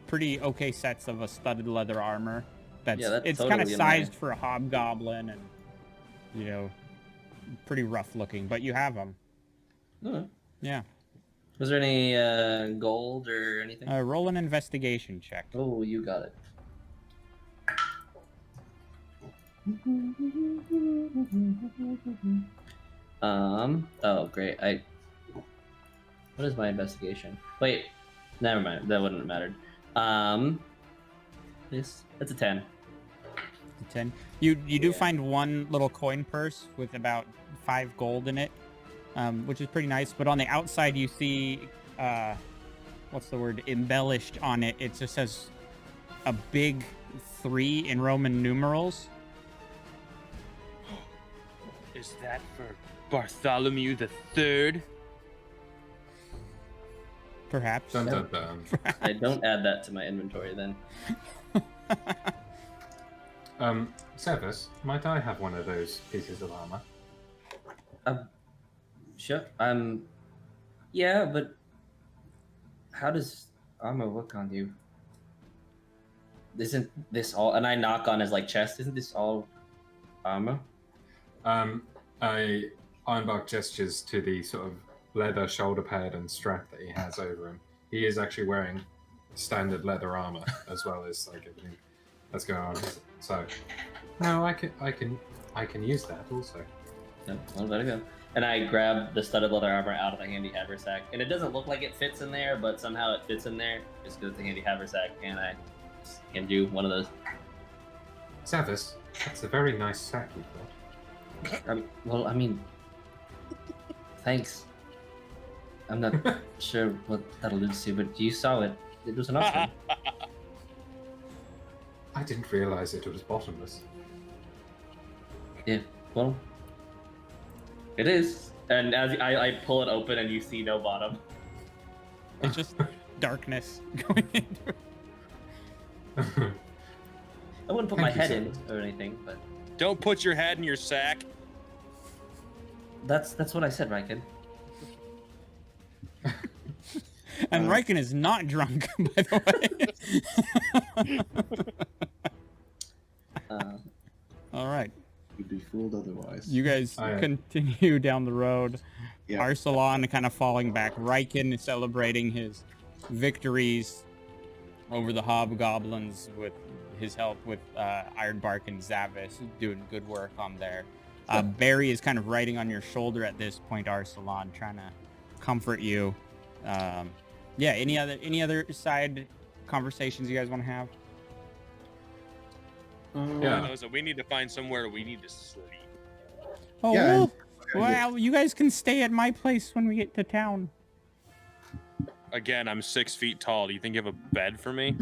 pretty okay sets of a studded leather armor. It's totally kind of sized for a hobgoblin, and pretty rough looking, but you have them. Alright. Yeah. Was there any gold or anything? Roll an investigation check. Oh, you got it. Oh, great. What is my investigation? Wait, never mind. That wouldn't have mattered. It's a 10. 10. You do find one little coin purse with about 5 gold in it, which is pretty nice. But on the outside, you see, what's the word? Embellished on it. It just says a big 3 in Roman numerals. Is that for Bartholomew the Third? Perhaps. Dun, dun, dun. I don't add that to my inventory then. Severus, might I have one of those pieces of armor? Sure. Yeah, but how does armor work on you? Isn't this all? And I knock on his like chest. Isn't this all armor? Ironbark gestures to the sort of leather shoulder pad and strap that he has over him. He is actually wearing standard leather armor as well as like everything that's going on. So, no, I can use that also. No, well, there you go. And I grab the studded leather armor out of the handy haversack, and it doesn't look like it fits in there, but somehow it fits in there just because it's a handy haversack, and I can do one of those. Severus, that's a very nice sack you've got. Well, I mean, thanks. I'm not sure what that alludes to, but you saw it. It was an option. I didn't realize it was bottomless. Yeah, well, it is. And as I pull it open, and you see no bottom. It's just darkness going into it. I wouldn't put my head in or anything, but Don't put your head in your sack. that's what I said, Riken. And Riken is not drunk, by the way. All right. You'd be fooled otherwise. You guys continue down the road. Yeah. Arcelon kind of falling back. Riken is celebrating his victories over the hobgoblins with his help with Ironbark and Zavis, doing good work on there. Barry is kind of riding on your shoulder at this point, Arcelon, trying to comfort you. Yeah, any other side conversations you guys want to have? Yeah. So we need to find somewhere we need to sleep. Oh, Yeah, well, you guys can stay at my place when we get to town. Again, I'm 6 feet tall. Do you think you have a bed for me?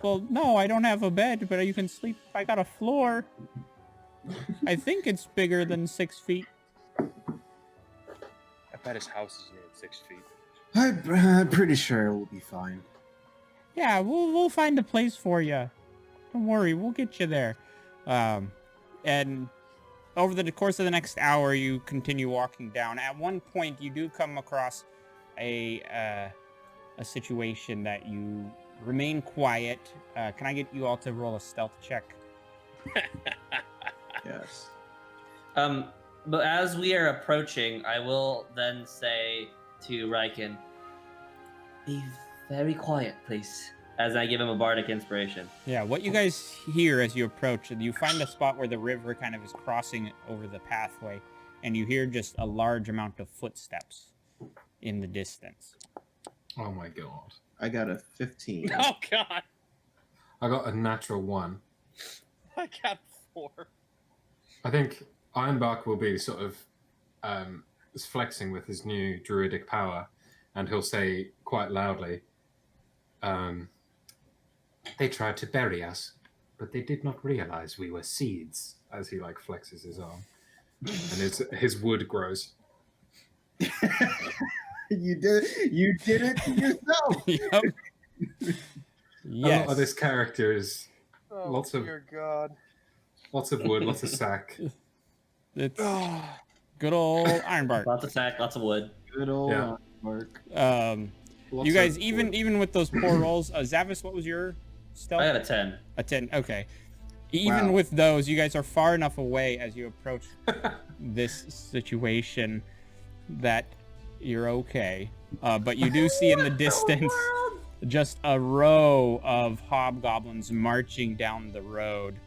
Well, no, I don't have a bed, but you can sleep. I got a floor. I think it's bigger than 6 feet. I bet his house is near 6 feet. I'm pretty sure we'll be fine. Yeah, we'll find a place for you. Don't worry, we'll get you there. And over the course of the next hour, you continue walking down. At one point, you do come across a situation that you remain quiet. Can I get you all to roll a stealth check? Yes. But as we are approaching, I will then say to Riken, "Be very quiet, please. as I give him a bardic inspiration. Yeah, what you guys hear as you approach, you find the spot where the river kind of is crossing over the pathway, and you hear just a large amount of footsteps in the distance. Oh my god. I got a 15. Oh god. I got a natural 1. I got 4. I think Ironbark will be sort of flexing with his new druidic power, and he'll say quite loudly, they tried to bury us, but they did not realize we were seeds, as he like flexes his arm. And his wood grows. You did it to yourself. Yep. A Yes. lot of this character is lots of God. lots of wood, lots of sack. It's good old Ironbark. Lots of sack, lots of wood. Good old Yeah. work. Lots You guys, of even with those poor rolls, Zavis, what was your stealth? I got a 10. A 10. Okay. Even Wow. with those, you guys are far enough away as you approach this situation that you're okay. But you do see in the distance just a row of hobgoblins marching down the road.